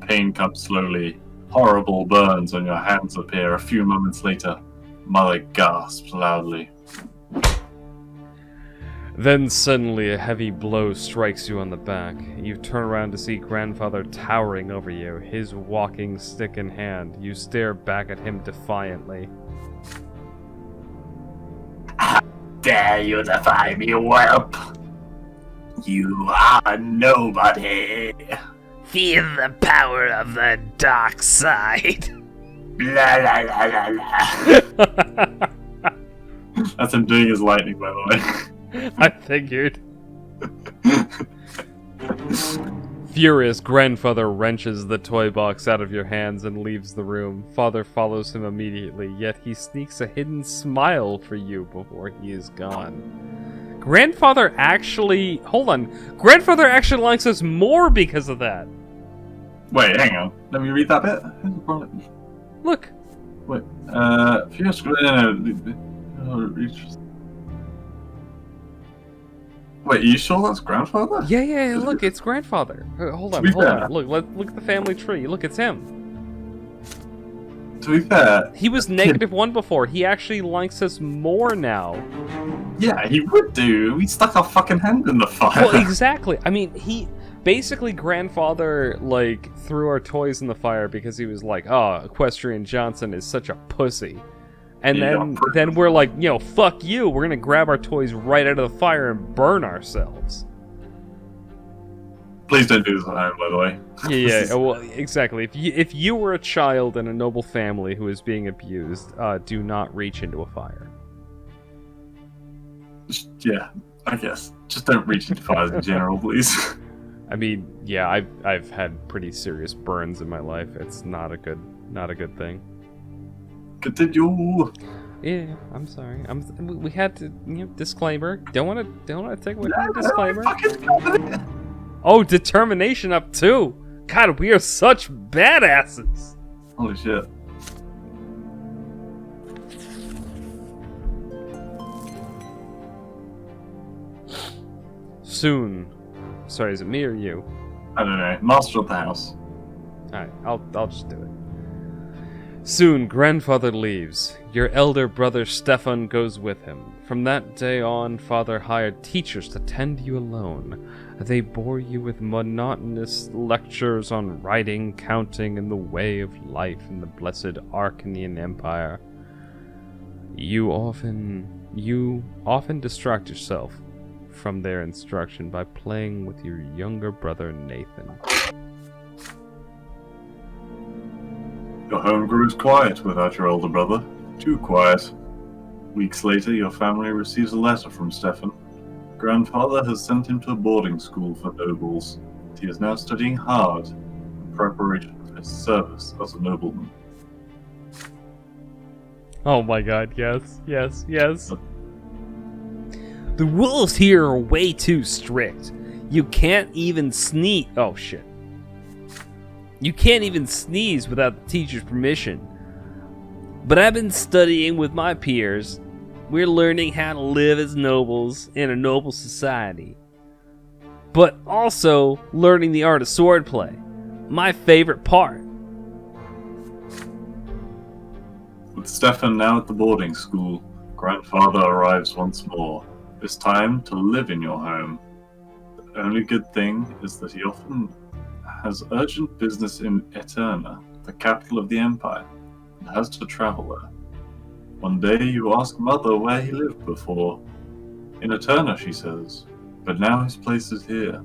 Pain comes slowly. Horrible burns on your hands appear. A few moments later, Mother gasps loudly. Then suddenly a heavy blow strikes you on the back. You turn around to see Grandfather towering over you, his walking stick in hand. You stare back at him defiantly. Dare you defy me, whelp? You are nobody. Feel the power of the dark side. La la la la la. That's him doing his lightning, by the way. I figured. Furious, Grandfather wrenches the toy box out of your hands and leaves the room. Father follows him immediately, yet he sneaks a hidden smile for you before he is gone. Grandfather actually... Hold on. Grandfather actually likes us more because of that. Wait, hang on. Let me read that bit. Look. Wait, fierce... Oh, interesting. Wait, are you sure that's grandfather? Yeah, look, it's grandfather. Hold on. Look at the family tree. Look, it's him. To be fair, He was -1 before. He actually likes us more now. yeah, he would do. We stuck our fucking hand in the fire. Well, exactly. I mean, basically grandfather like threw our toys in the fire because he was like, "Oh, Equestrian Johnson is such a pussy." And Yeah, then we're like, fuck you. We're gonna grab our toys right out of the fire and burn ourselves. Please don't do this at home, by the way. Yeah. Well, exactly. If you were a child in a noble family who is being abused, do not reach into a fire. Yeah, I guess. Just don't reach into fires in general, please. I mean, yeah, I've had pretty serious burns in my life. It's not a good thing. Continue. Yeah, I'm sorry. We had to, disclaimer. Don't want to take away from the disclaimer. Oh, determination up too. God, we are such badasses. Holy shit. Soon. Sorry, is it me or you? I don't know. Master of the house. Alright, I'll just do it. Soon, grandfather leaves. Your elder brother Stefan goes with him. From that day on, father hired teachers to tend you alone. They bore you with monotonous lectures on writing, counting, and the way of life in the blessed Arcanian Empire. You often distract yourself from their instruction by playing with your younger brother Nathan. Your home grows quiet without your older brother. Too quiet. Weeks later, your family receives a letter from Stefan. Grandfather has sent him to a boarding school for nobles. He is now studying hard in preparation for his service as a nobleman. Oh my god, yes. The rules here are way too strict. You can't even sneeze. Oh shit. You can't even sneeze without the teacher's permission. But I've been studying with my peers. We're learning how to live as nobles in a noble society. But also learning the art of swordplay. My favorite part. With Stefan now at the boarding school, Grandfather arrives once more, this time to live in your home. The only good thing is that he often has urgent business in Eterna, the capital of the Empire, and has to travel there. One day you ask Mother where he lived before. In Eterna, she says, but now his place is here.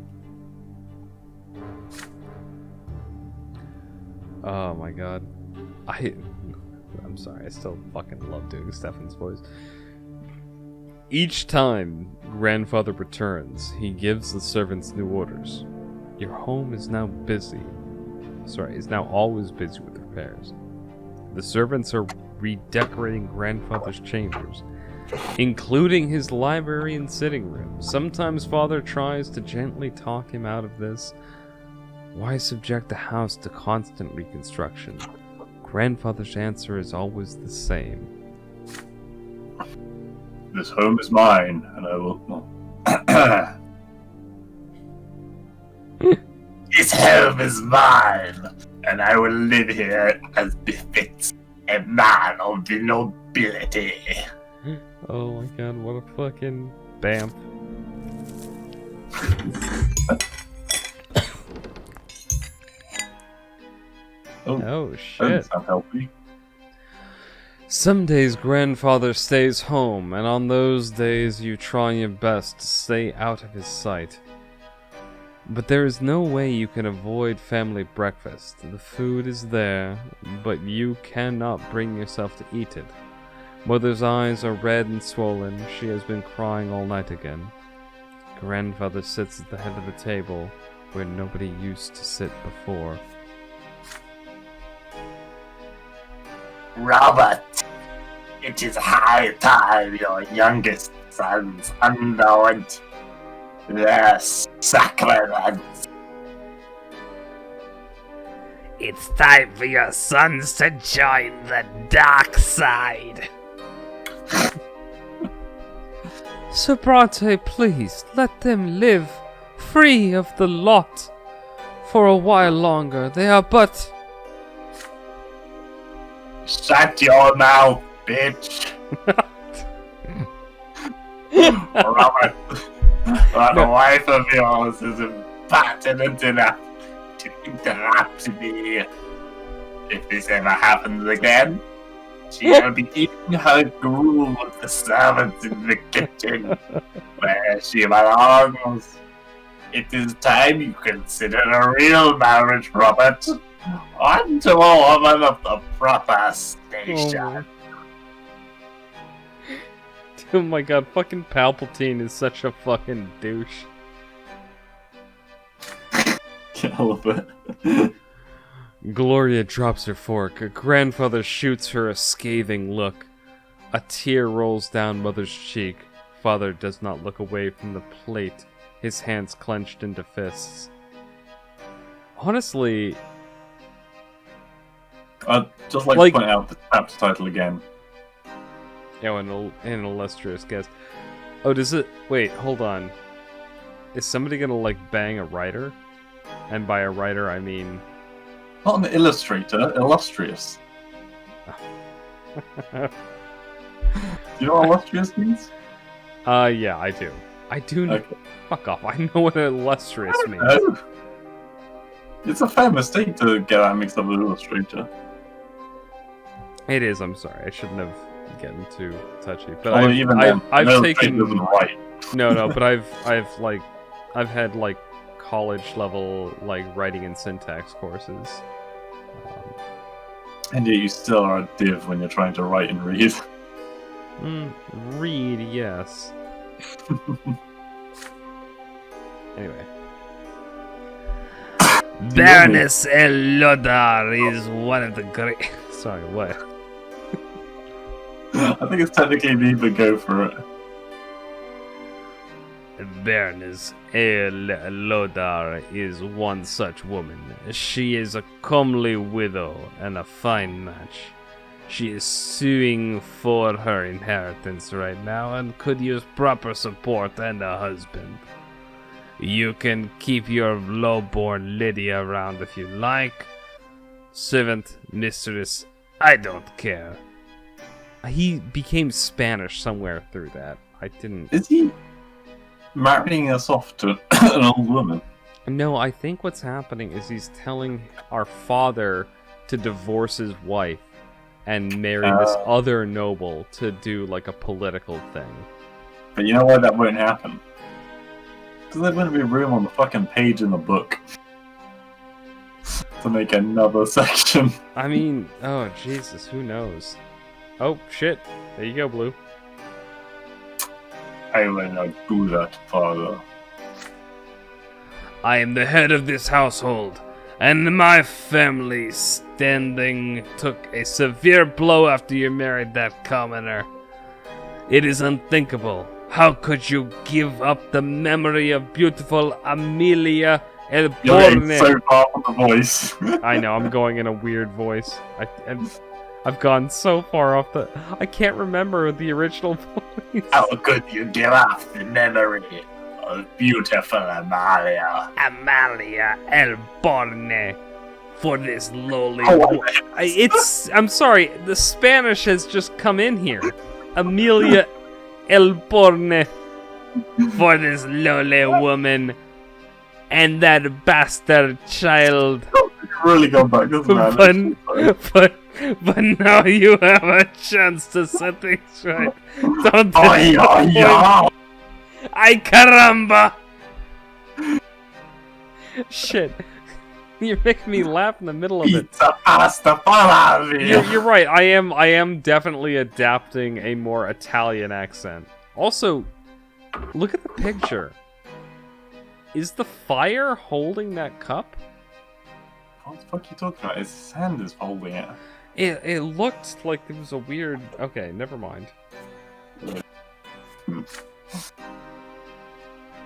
Oh my god. I'm sorry, I still fucking love doing Stefan's voice. Each time grandfather returns, he gives the servants new orders. Your home is now always busy with repairs. The servants are redecorating grandfather's chambers, including his library and sitting room. Sometimes father tries to gently talk him out of this. Why subject the house to constant reconstruction? Grandfather's answer is always the same. This home is mine, and I will... This home is mine, and I will live here as befits a man of the nobility. Oh my god, what a fucking bamf. Oh shit. Doesn't sound healthy. Some days grandfather stays home, and on those days you try your best to stay out of his sight. But there is no way you can avoid family breakfast. The food is there, but you cannot bring yourself to eat it. Mother's eyes are red and swollen. She has been crying all night again. Grandfather sits at the head of the table, where nobody used to sit before. Robert, it is high time your youngest sons underwent their sacraments. It's time for your sons to join the dark side. Sir Brante, please, let them live, free of the lot. For a while longer, they are but... Shut your mouth, bitch! Robert, that wife of yours is impertinent enough to interrupt me. If this ever happens again, she'll be eating her gruel with the servants in the kitchen, where she belongs. It is time you consider a real marriage, Robert. On to a woman of the proper station. Oh my god, fucking Palpatine is such a fucking douche. I love it. Gloria drops her fork. Her grandfather shoots her a scathing look. A tear rolls down Mother's cheek. Father does not look away from the plate, his hands clenched into fists. Honestly... I'd just like to point out the chapter title again. Oh, an illustrious guest. Oh, does it... Wait, hold on. Is somebody gonna, like, bang a writer? And by a writer, I mean... Not an illustrator, illustrious. Do you know what illustrious means? Yeah, I do. I do know... Okay. Fuck off, I know what illustrious means. No. It's a fair mistake to get that mixed up with illustrator. It is, I'm sorry. I shouldn't have gotten too touchy. But Although even then, I've illustrator taken... doesn't write. No, but I've had, like, college level, like, writing and syntax courses. And yet you still are a div when you're trying to write and read. Read, yes. Anyway. Baroness Elodar is one of the great... Sorry, what? I think it's technically me, but go for it. Baroness Elodar is one such woman. She is a comely widow and a fine match. She is suing for her inheritance right now and could use proper support and a husband. You can keep your lowborn Lydia around if you like. Servant, mistress, I don't care. He became Spanish somewhere through that. I didn't... Is he marrying us off to an old woman? No, I think what's happening is he's telling our father to divorce his wife and marry this other noble to do, like, a political thing. But you know why that won't happen? Because there wouldn't be room on the fucking page in the book to make another section. I mean, oh, Jesus, who knows? Oh, shit. There you go, Blue. I will not do that, father. I am the head of this household, and my family standing took a severe blow after you married that commoner. It is unthinkable. How could you give up the memory of beautiful Amelia El You're Borne? getting so far from the voice. I know, I'm going in a weird voice. I've gone so far off the... I can't remember the original voice. How could you give up the memory of beautiful Amalia? Amalia El Borne. For this lowly I'm sorry, the Spanish has just come in here. Amelia El Borne. for this lowly woman and that bastard child. Really gone back, doesn't it? But now you have a chance to set things right. Don't Oh, Ay caramba! Shit. You're making me laugh in the middle of it. Pizza pasta Palavi. You're right. I am definitely adapting a more Italian accent. Also, look at the picture. Is the fire holding that cup? What the fuck are you talking about? His hand is holding it. It looked like it was a weird... Okay, never mind.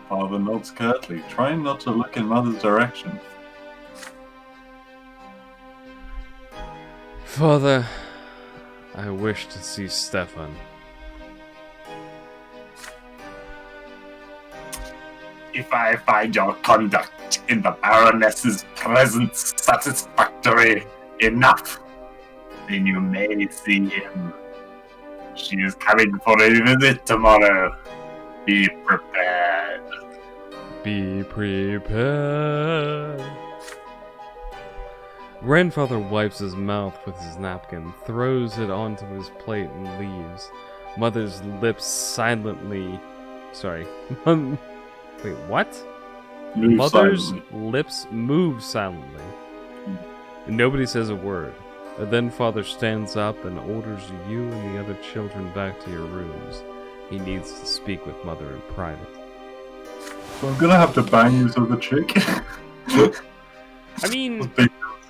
Father nods curtly, trying not to look in Mother's direction. Father, I wish to see Stefan. if I find your conduct in the Baroness's presence satisfactory enough, then you may see him. She is coming for a visit tomorrow. Be prepared. Be prepared. Grandfather wipes his mouth with his napkin, throws it onto his plate, and leaves. Mother's lips silently. Sorry. Wait, what? Mother's silently. lips move silently. Nobody says a word. And then Father stands up and orders you and the other children back to your rooms. He needs to speak with Mother in private. So I'm gonna have to bang this other chick. I mean,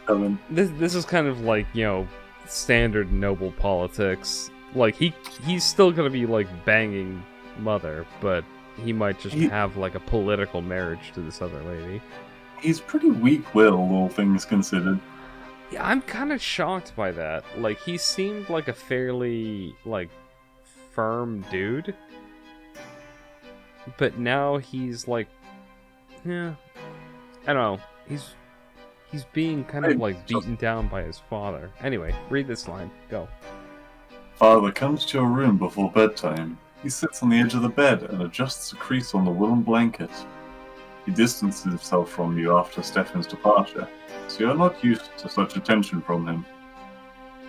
Helen. this is kind of like, you know, standard noble politics. Like, he's still gonna be, like, banging Mother, but he might just have, like, a political marriage to this other lady. He's pretty weak-willed, all things considered. Yeah, I'm kind of shocked by that. Like, he seemed like a fairly, like, firm dude. But now he's like, yeah, I don't know. He's being kind of like beaten down by his father. Anyway, read this line. Go. Father comes to your room before bedtime. He sits on the edge of the bed and adjusts a crease on the woolen blanket. He distances himself from you after Stefan's departure, so you're not used to such attention from him.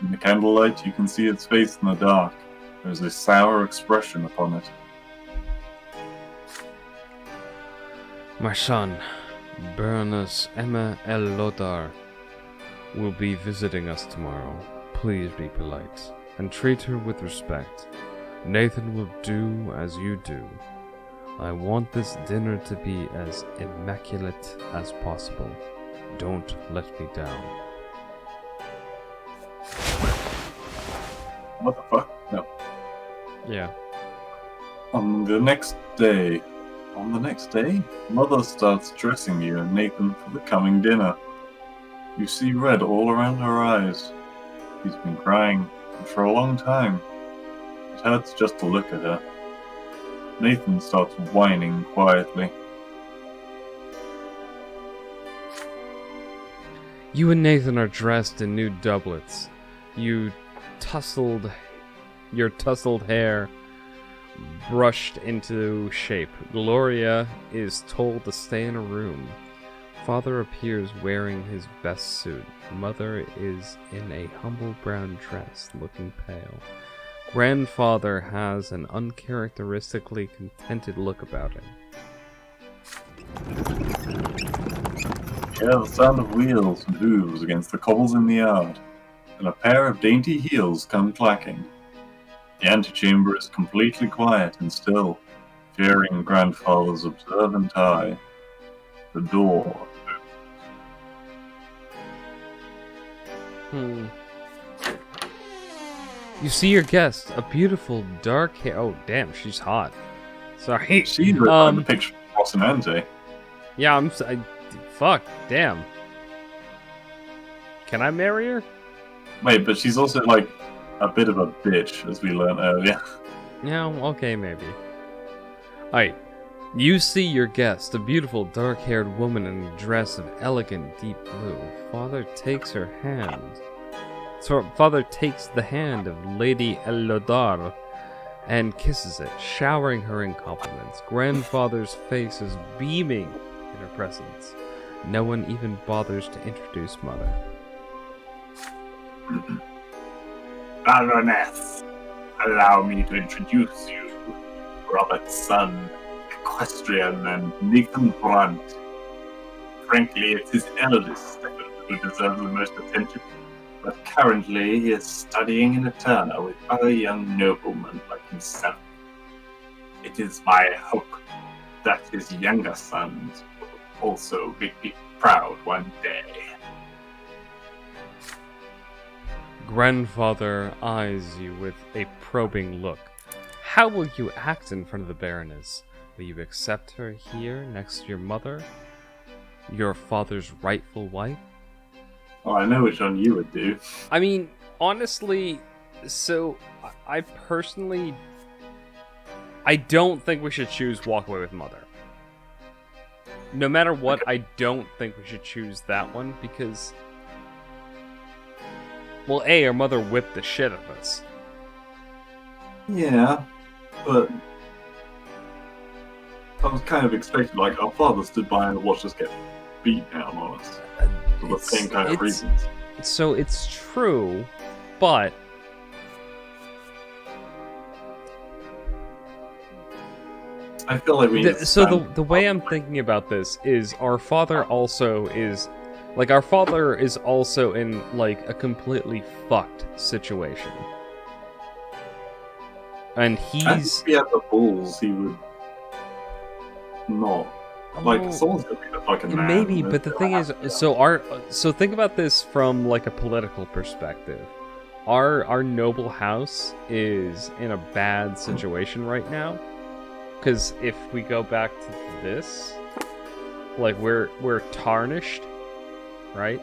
In the candlelight, you can see its face in the dark. There's a sour expression upon it. My son, Baroness Emma Lodar, will be visiting us tomorrow. Please be polite and treat her with respect. Nathan will do as you do. I want this dinner to be as immaculate as possible. Don't let me down. What the fuck? No. Yeah. On the next day, Mother starts dressing you and Nathan for the coming dinner. You see red all around her eyes. She's been crying for a long time. It hurts just to look at her. Nathan starts whining quietly. You and Nathan are dressed in new doublets. Your tousled hair brushed into shape. Gloria is told to stay in a room. Father appears wearing his best suit. Mother is in a humble brown dress, looking pale. Grandfather has an uncharacteristically contented look about him. You hear the sound of wheels and hooves against the cobbles in the yard, and a pair of dainty heels come clacking. The antechamber is completely quiet and still, fearing Grandfather's observant eye. The door. You see your guest, a beautiful dark hair. Oh, damn, she's hot. Sorry. She's in the picture of Rocinante. Yeah, fuck, damn. Can I marry her? Wait, but she's also like a bit of a bitch, as we learned earlier. Yeah, okay, maybe. Alright. You see your guest, a beautiful dark-haired woman in a dress of elegant deep blue. Father takes her hand. So Father takes the hand of Lady Elodar and kisses it, showering her in compliments. Grandfather's face is beaming in her presence. No one even bothers to introduce Mother. Baroness, allow me to introduce you, Robert's son, Equestrian and Nathan Brante. Frankly, it's his eldest Stefan who deserves the most attention, but currently he is studying in Eterna with other young noblemen like himself. It is my hope that his younger sons will also be proud one day. Grandfather eyes you with a probing look. How will you act in front of the Baroness? Will you accept her here next to your mother? Your father's rightful wife? Oh, I know which one you would do. I mean, honestly, so I personally, I don't think we should choose walk away with mother. no matter what, I don't think we should choose that one because, well, A, our mother whipped the shit out of us. Yeah, but I was kind of expecting, like, our father stood by and watched us get beat down on us for the same kind of reasons. So it's true, but I feel like we need to the way I'm thinking about this is our father also is in like a completely fucked situation. And if he had the balls, he would not. Like, someone's gonna be the fucking man. Maybe, but the thing is, so think about this from like a political perspective. Our noble house is in a bad situation right now. Because if we go back to this, like we're tarnished, right?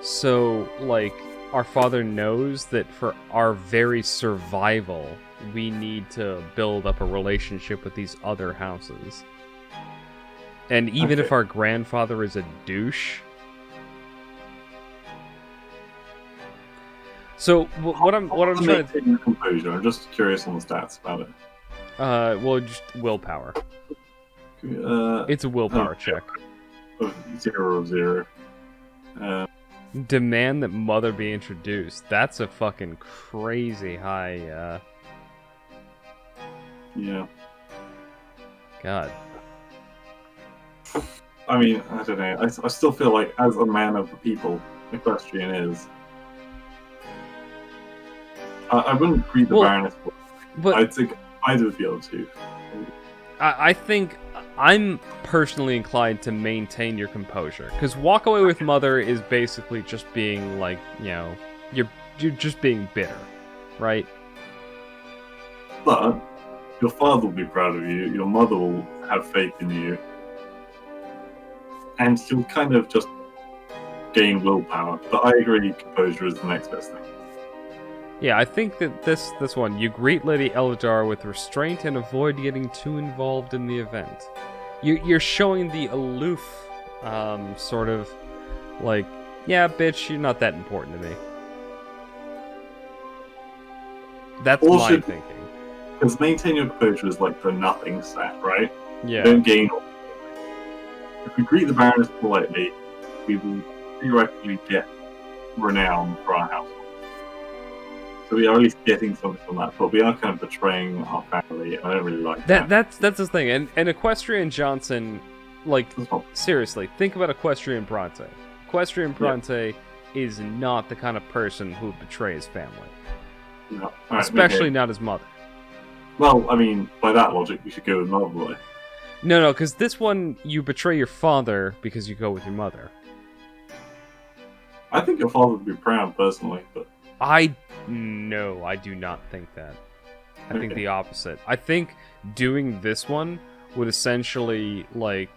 So like our father knows that for our very survival, we need to build up a relationship with these other houses. And even if our grandfather is a douche, so what I'm trying to your composure. I'm just curious on the stats about it. Well, just willpower. It's a willpower check. 0 of 0. Demand that mother be introduced. That's a fucking crazy high, Yeah. God. I mean, I don't know. I still feel like, as a man of the people, Equestrian is. I wouldn't greet the Baroness, but I'd take either of the other two. I think I'm personally inclined to maintain your composure, because walk away with mother is basically just being like, you know, you're just being bitter, right? But your father will be proud of you. Your mother will have faith in you, and you'll kind of just gain willpower. But I agree, composure is the next best thing. Yeah, I think that this one, you greet Lady Eldar with restraint and avoid getting too involved in the event. You're showing the aloof, sort of, like, yeah, bitch, you're not that important to me. That's my thinking. Because maintain your composure is like the nothing stat, right? Yeah. You don't gain. If we greet the Baroness politely, we will theoretically get renown for our household. So we are at least getting something from that, but we are kind of betraying our family. I don't really like that. That's the thing. And Equestrian Johnson, like, seriously, think about Equestrian Brante. Equestrian Brante is not the kind of person who would betray his family. No. Right, especially not his mother. Well, I mean, by that logic, we should go with Mother Boy. No, because this one, you betray your father because you go with your mother. I think your father would be proud, personally, but... No, I do not think that. I think the opposite. I think doing this one would essentially, like,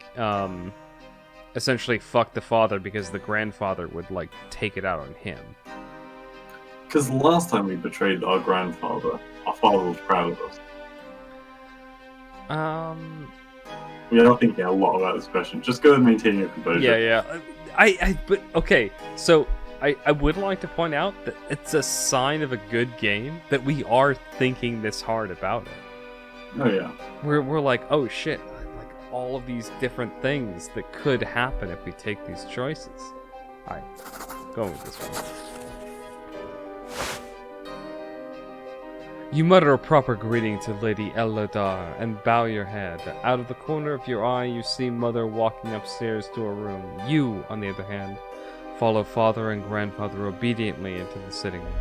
essentially fuck the father because the grandfather would, like, take it out on him. Because the last time we betrayed our grandfather, our father was proud of us. We are thinking a lot about this question. Just go and maintain your composure. Yeah. But, okay, so... I would like to point out that it's a sign of a good game that we are thinking this hard about it. Oh yeah. We're like, oh shit, like all of these different things that could happen if we take these choices. Alright, going with this one. You mutter a proper greeting to Lady Eldar and bow your head. Out of the corner of your eye you see Mother walking upstairs to her room. You, on the other hand, follow father and grandfather obediently into the sitting room.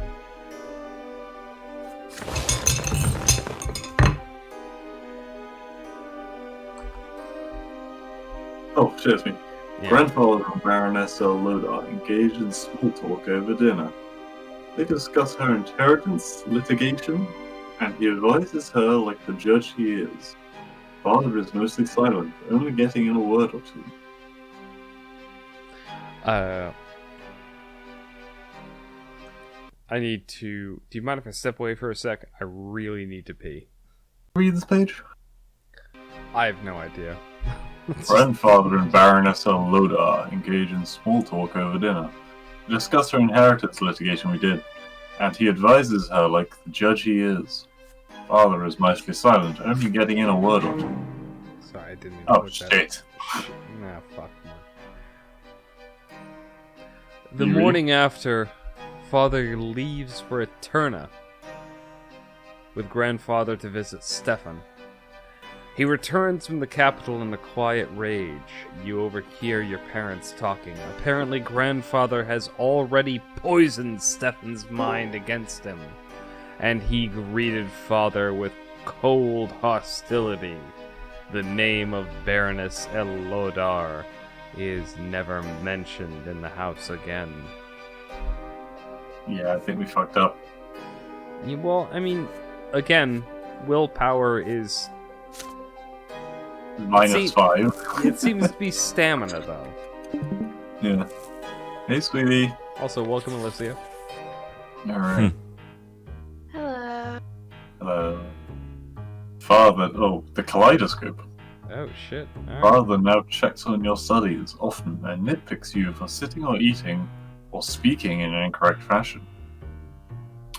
Oh, cheers me. Yeah. Grandfather and Baroness Lodar engage in small talk over dinner. They discuss her inheritance, litigation, and he advises her like the judge he is. Father is mostly silent, only getting in a word or two. I need to... Do you mind if I step away for a sec? I really need to pee. Read this page. I have no idea. Grandfather and Baroness Lodar engage in small talk over dinner. We discuss her inheritance litigation we did, and he advises her like the judge he is. Father is mostly silent, only getting in a word or two. Sorry, I didn't even Oh, look shit. that. Nah, fuck man. The You morning after, Father leaves for Eterna with Grandfather to visit Stefan. He returns from the capital in a quiet rage. You overhear your parents talking. Apparently, Grandfather has already poisoned Stefan's mind against him, and he greeted Father with cold hostility. The name of Baroness Elodar is never mentioned in the house again. Yeah, I think we fucked up. Well, I mean, again, willpower is... Minus 5. It seems to be stamina, though. Yeah. Hey, sweetie. Also, welcome, Alicia. Alright. Hello. Hello. Father. Oh, the kaleidoscope. Oh, shit. Alright. Father now checks on your studies often and nitpicks you for sitting or eating or speaking in an incorrect fashion.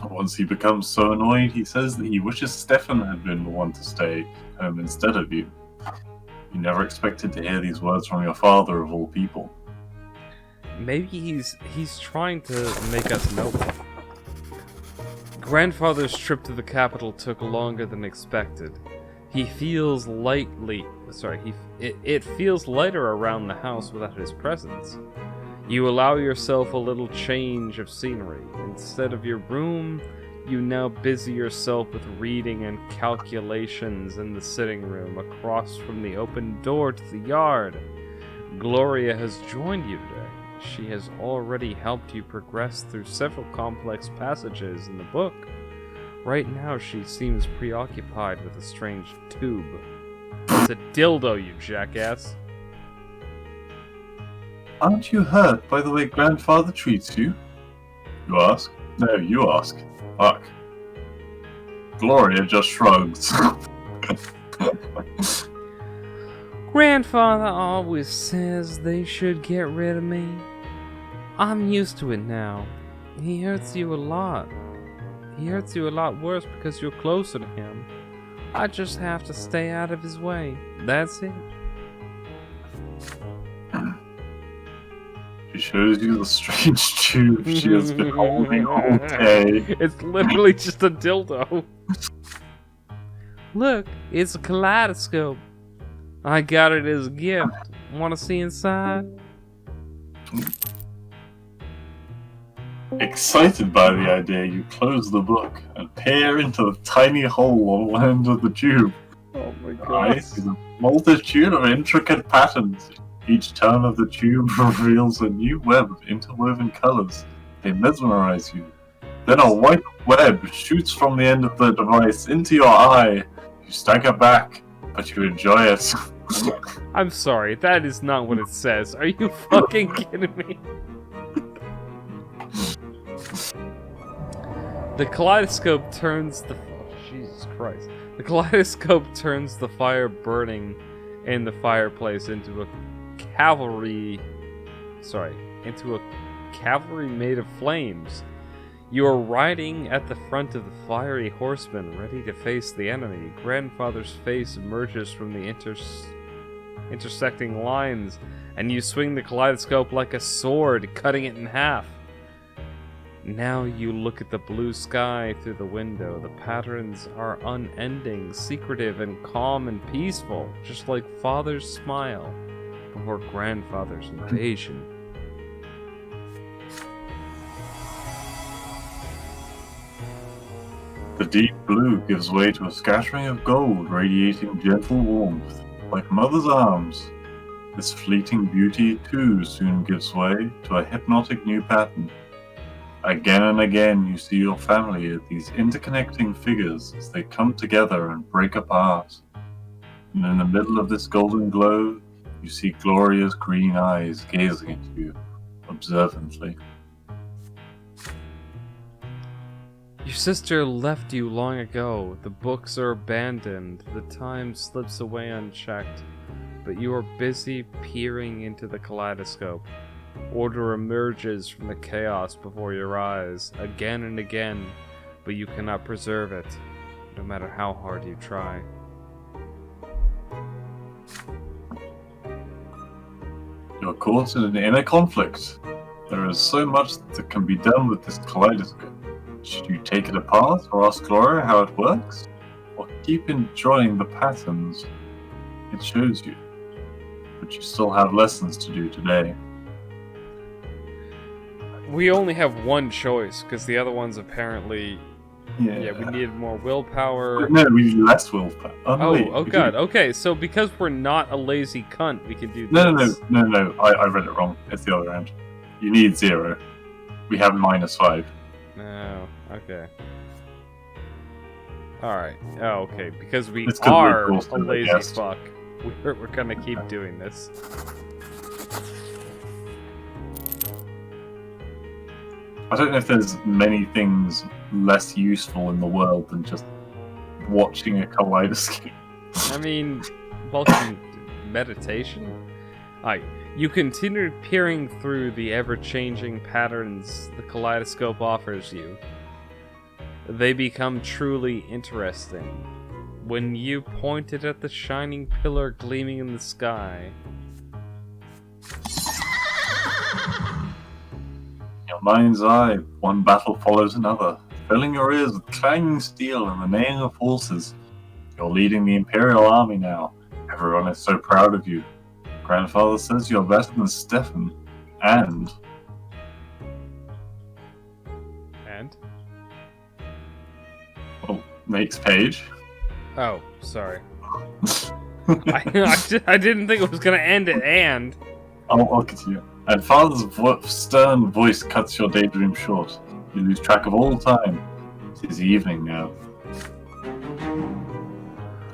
Once he becomes so annoyed, he says that he wishes Stefan had been the one to stay home instead of you. You never expected to hear these words from your father, of all people. Maybe he's trying to make us noble. Grandfather's trip to the capital took longer than expected. He feels it feels lighter around the house without his presence. You allow yourself a little change of scenery. Instead of your room, you now busy yourself with reading and calculations in the sitting room across from the open door to the yard. Gloria has joined you today. She has already helped you progress through several complex passages in the book. Right now, she seems preoccupied with a strange tube. It's a dildo, you jackass. Aren't you hurt by the way Grandfather treats you? You ask. No, you ask. Fuck. Gloria just shrugs. Grandfather always says they should get rid of me. I'm used to it now. He hurts you a lot. He hurts you a lot worse because you're closer to him. I just have to stay out of his way. That's it. She shows you the strange tube she has been holding all day. It's literally just a dildo. Look, it's a kaleidoscope. I got it as a gift. Want to see inside? Excited by the idea, you close the book and peer into the tiny hole on one end of the tube. Oh my Your god. eyes see a multitude of intricate patterns. Each turn of the tube reveals a new web of interwoven colors. They mesmerize you. Then a white web shoots from the end of the device into your eye. You stagger back, but you enjoy it. I'm sorry, that is not what it says. Are you fucking kidding me? The kaleidoscope turns the... Oh, Jesus Christ. The kaleidoscope turns the fire burning in the fireplace into a cavalry made of flames. You are riding at the front of the fiery horseman, ready to face the enemy. Grandfather's face emerges from the intersecting lines, and you swing the kaleidoscope like a sword, cutting it in half. Now you look at the blue sky through the window. The patterns are unending, secretive, and calm and peaceful, just like Father's smile before Grandfather's invasion. The deep blue gives way to a scattering of gold radiating gentle warmth, like mother's arms. This fleeting beauty too soon gives way to a hypnotic new pattern. Again and again you see your family as these interconnecting figures as they come together and break apart. And in the middle of this golden glow, you see Gloria's green eyes gazing at you observantly. Your sister left you long ago. The books are abandoned. The time slips away unchecked. But you are busy peering into the kaleidoscope. Order emerges from the chaos before your eyes, again and again, but you cannot preserve it, no matter how hard you try. You're caught in an inner conflict. There is so much that can be done with this kaleidoscope. Should you take it apart or ask Gloria how it works? Or keep enjoying the patterns it shows you? But you still have lessons to do today. We only have one choice, because the other one's apparently... Yeah, we needed more willpower. No, we need less willpower. Oh god, okay, so because we're not a lazy cunt, we can do this. No, I read it wrong. It's the other end. You need 0. We have -5. No, okay. Alright, okay, because we It's 'cause are we're a exhausted, I lazy guess. fuck. We're gonna keep doing this. I don't know if there's many things less useful in the world than just watching a kaleidoscope. I mean, welcome meditation? Alright, you continue peering through the ever-changing patterns the kaleidoscope offers you. They become truly interesting. When you pointed at the shining pillar gleaming in the sky, Your mind's eye, one battle follows another, filling your ears with clanging steel and the neighing of horses. You're leading the Imperial Army now. Everyone is so proud of you. Grandfather says you're better than Stefan. And next page. oh, sorry. I didn't think it was gonna end at and. I'll continue. And Father's stern voice cuts your daydream short. You lose track of all time. It is evening now.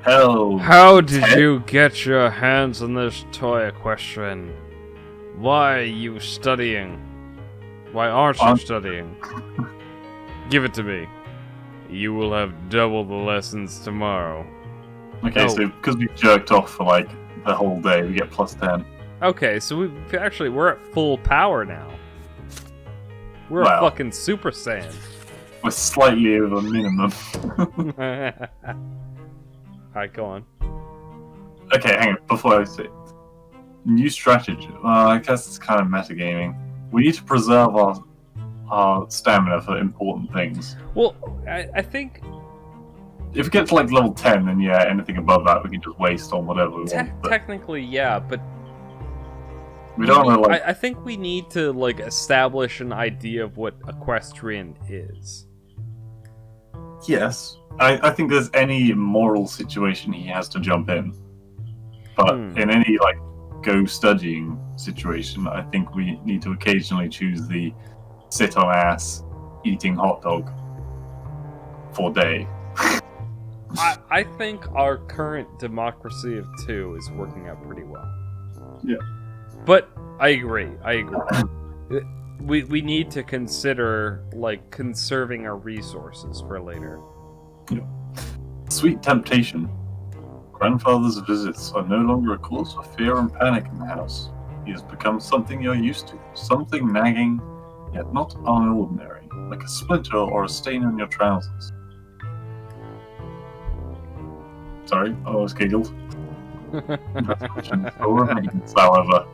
Hell. How did you get your hands on this toy, Equestiran? Why are you studying? Why aren't you studying? Give it to me. You will have double the lessons tomorrow. Okay, so because we jerked off for like the whole day, we get +10. Okay, so we're at full power now. We're a fucking Super Saiyan. We're slightly over minimum. Alright, go on. Okay, hang on, before I say new strategy. I guess it's kind of metagaming. We need to preserve our stamina for important things. Well, I think... If we get to like level 10, then yeah, anything above that we can just waste on whatever we want. But technically, yeah, but... we don't want to like... I think we need to like establish an idea of what Equestrian is. Yes. I think there's any moral situation he has to jump in. But in any like go studying situation, I think we need to occasionally choose the sit on ass eating hot dog for day. I think our current democracy of 2 is working out pretty well. Yeah. But I agree. We need to consider like conserving our resources for later. Yeah. Sweet temptation. Grandfather's visits are no longer a cause for fear and panic in the house. He has become something you're used to, something nagging, yet not unordinary, like a splinter or a stain on your trousers. Sorry, I was giggled. However,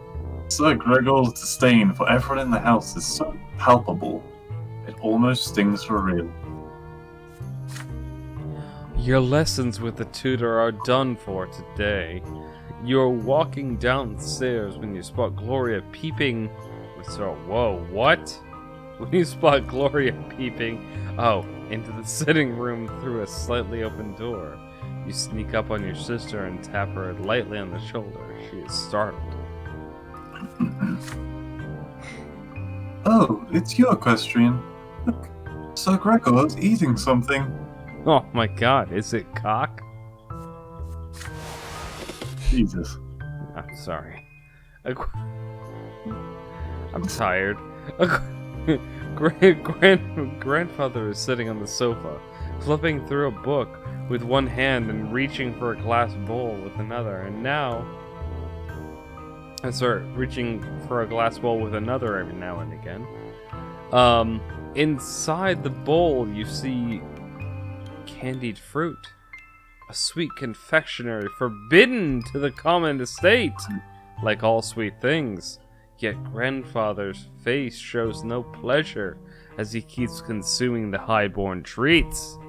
Sir Gregor's disdain for everyone in the house is so palpable, it almost stings for real. Your lessons with the tutor are done for today. You're walking downstairs when you spot Gloria peeping. So, whoa, what? When you spot Gloria peeping, into the sitting room through a slightly open door. You sneak up on your sister and tap her lightly on the shoulder. She is startled. Oh, it's you, Equestrian. Look, Sir Gregor is eating something. Oh my god, is it cock? Jesus. I'm sorry. I'm tired. Grandfather is sitting on the sofa, flipping through a book with one hand and reaching for a glass bowl with another, and now... reaching for a glass bowl with another every now and again. Inside the bowl, you see candied fruit. A sweet confectionery forbidden to the common estate, like all sweet things. Yet Grandfather's face shows no pleasure as he keeps consuming the high-born treats.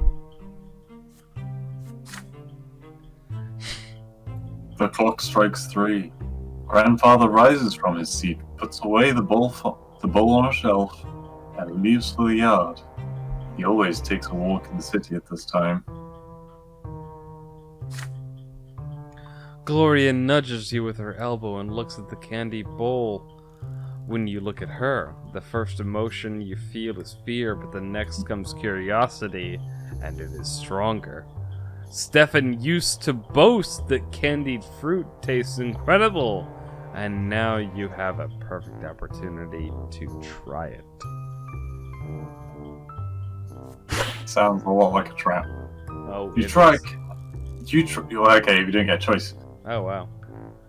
The clock strikes 3. Grandfather rises from his seat, puts away the bowl on a shelf, and leaves for the yard. He always takes a walk in the city at this time. Gloria nudges you with her elbow and looks at the candy bowl. When you look at her, the first emotion you feel is fear, but the next comes curiosity, and it is stronger. Stefan used to boast that candied fruit tastes incredible, and now you have a perfect opportunity to try it. Sounds a lot like a trap. Oh, You it try. is. Okay, if you don't get a choice. Oh, wow.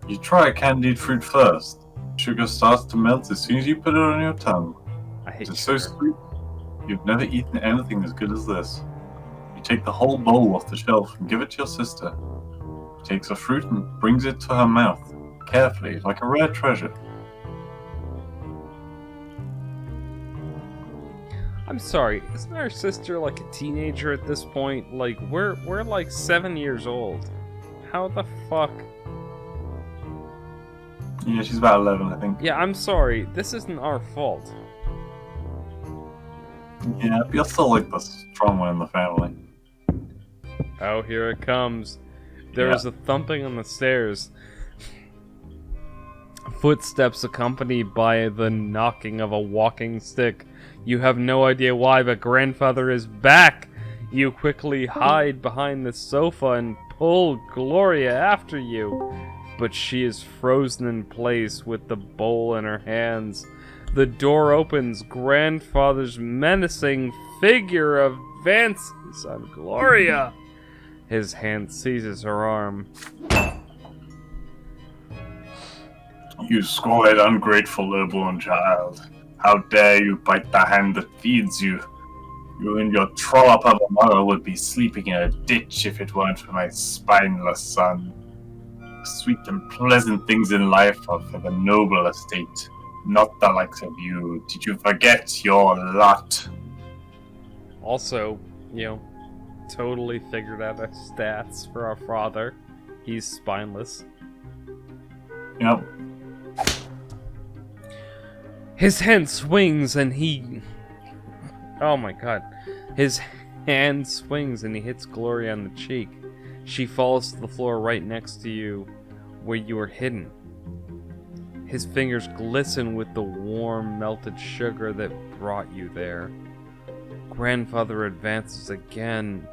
You try candied fruit first. Sugar starts to melt as soon as you put it on your tongue. I hate It's so sugar. sweet. You've never eaten anything as good as this. You take the whole bowl off the shelf and give it to your sister. She takes a fruit and brings it to her mouth, carefully, like a rare treasure. I'm sorry, isn't our sister like a teenager at this point? Like, we're like 7 years old. How the fuck? Yeah, she's about 11, I think. Yeah, I'm sorry, this isn't our fault. Yeah, but you're still like the strong one in the family. Oh, here it comes. There Yeah. is a thumping on the stairs. Footsteps accompanied by the knocking of a walking stick. You have no idea why, but Grandfather is back! You quickly hide behind the sofa and pull Gloria after you. But she is frozen in place with the bowl in her hands. The door opens. Grandfather's menacing figure advances on Gloria. His hand seizes her arm. You squalid, ungrateful, lowborn child. How dare you bite the hand that feeds you? You and your trollop of a mother would be sleeping in a ditch if it weren't for my spineless son. The sweet and pleasant things in life are for the noble estate, not the likes of you. Did you forget your lot? Also, totally figured out our stats for our father. He's spineless. Yep. His hand swings and he... Oh my god. His hand swings and he hits Gloria on the cheek. She falls to the floor right next to you, where you are hidden. His fingers glisten with the warm, melted sugar that brought you there. Grandfather advances again,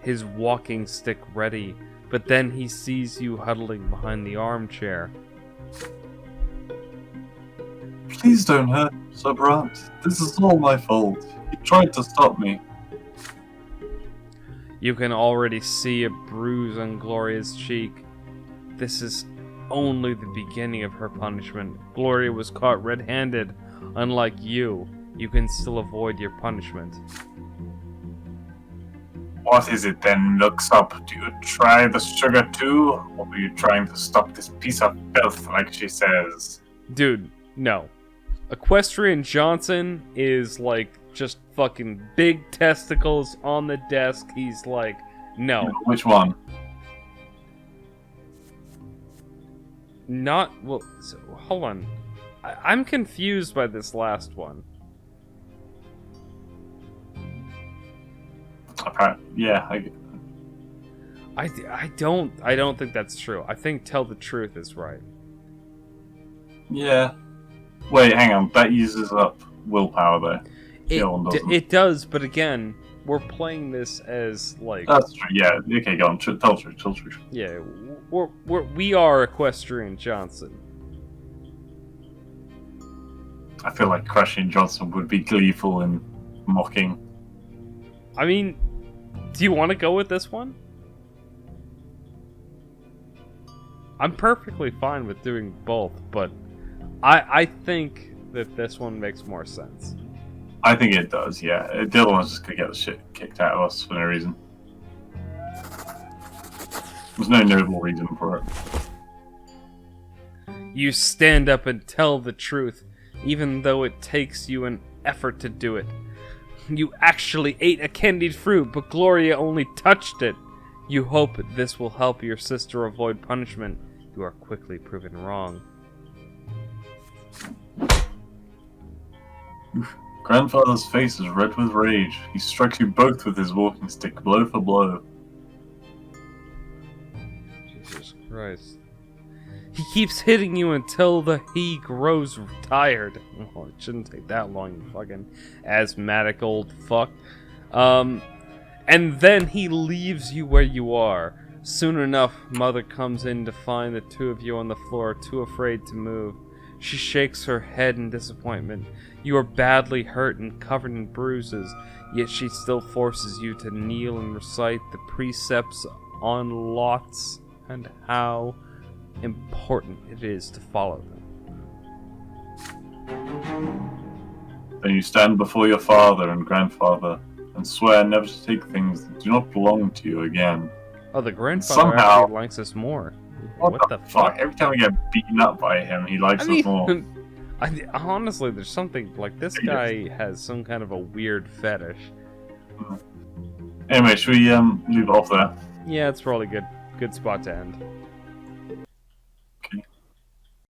his walking stick ready, but then he sees you huddling behind the armchair. Please don't hurt me, Sir Brant. This is all my fault. You tried to stop me. You can already see a bruise on Gloria's cheek. This is only the beginning of her punishment. Gloria was caught red-handed. Unlike you, you can still avoid your punishment. What is it then, Milksop? Do you try the sugar too? Or are you trying to stop this piece of filth like she says? Dude, no. Equestrian Johnson is like just fucking big testicles on the desk. He's like, no. Which one? Not, well, so, hold on. I'm confused by this last one. Okay, yeah, I don't think that's true. I think tell the truth is right. yeah. Wait, hang on. That uses up willpower though. The other one doesn't. It does, but again, we're playing this as like That's true. Yeah. Okay, go on. Tell truth. yeah, we are Equestrian Johnson. I feel like Crushing Johnson would be gleeful and mocking. I mean, do you want to go with this one? I'm perfectly fine with doing both, but I think that this one makes more sense. I think it does, yeah. The other one's just gonna get the shit kicked out of us for no reason. There's no noble reason for it. You stand up and tell the truth, even though it takes you an effort to do it. You actually ate a candied fruit, but Gloria only touched it. You hope this will help your sister avoid punishment. You are quickly proven wrong. Grandfather's face is red with rage. He strikes you both with his walking stick, blow for blow. Jesus Christ. He keeps hitting you until he grows tired. Oh, it shouldn't take that long, you fucking asthmatic old fuck. And then he leaves you where you are. Soon enough, Mother comes in to find the two of you on the floor, too afraid to move. She shakes her head in disappointment. You are badly hurt and covered in bruises, yet she still forces you to kneel and recite the precepts on lots and how important it is to follow them. Then you stand before your father and grandfather and swear never to take things that do not belong to you again. Oh, the grandfather Somehow- actually likes us more. What the fuck? Every time we get beaten up by him, he likes us more. Honestly, there's something like this guy has some kind of a weird fetish. Anyway, should we leave it off there? Yeah, it's probably good spot to end.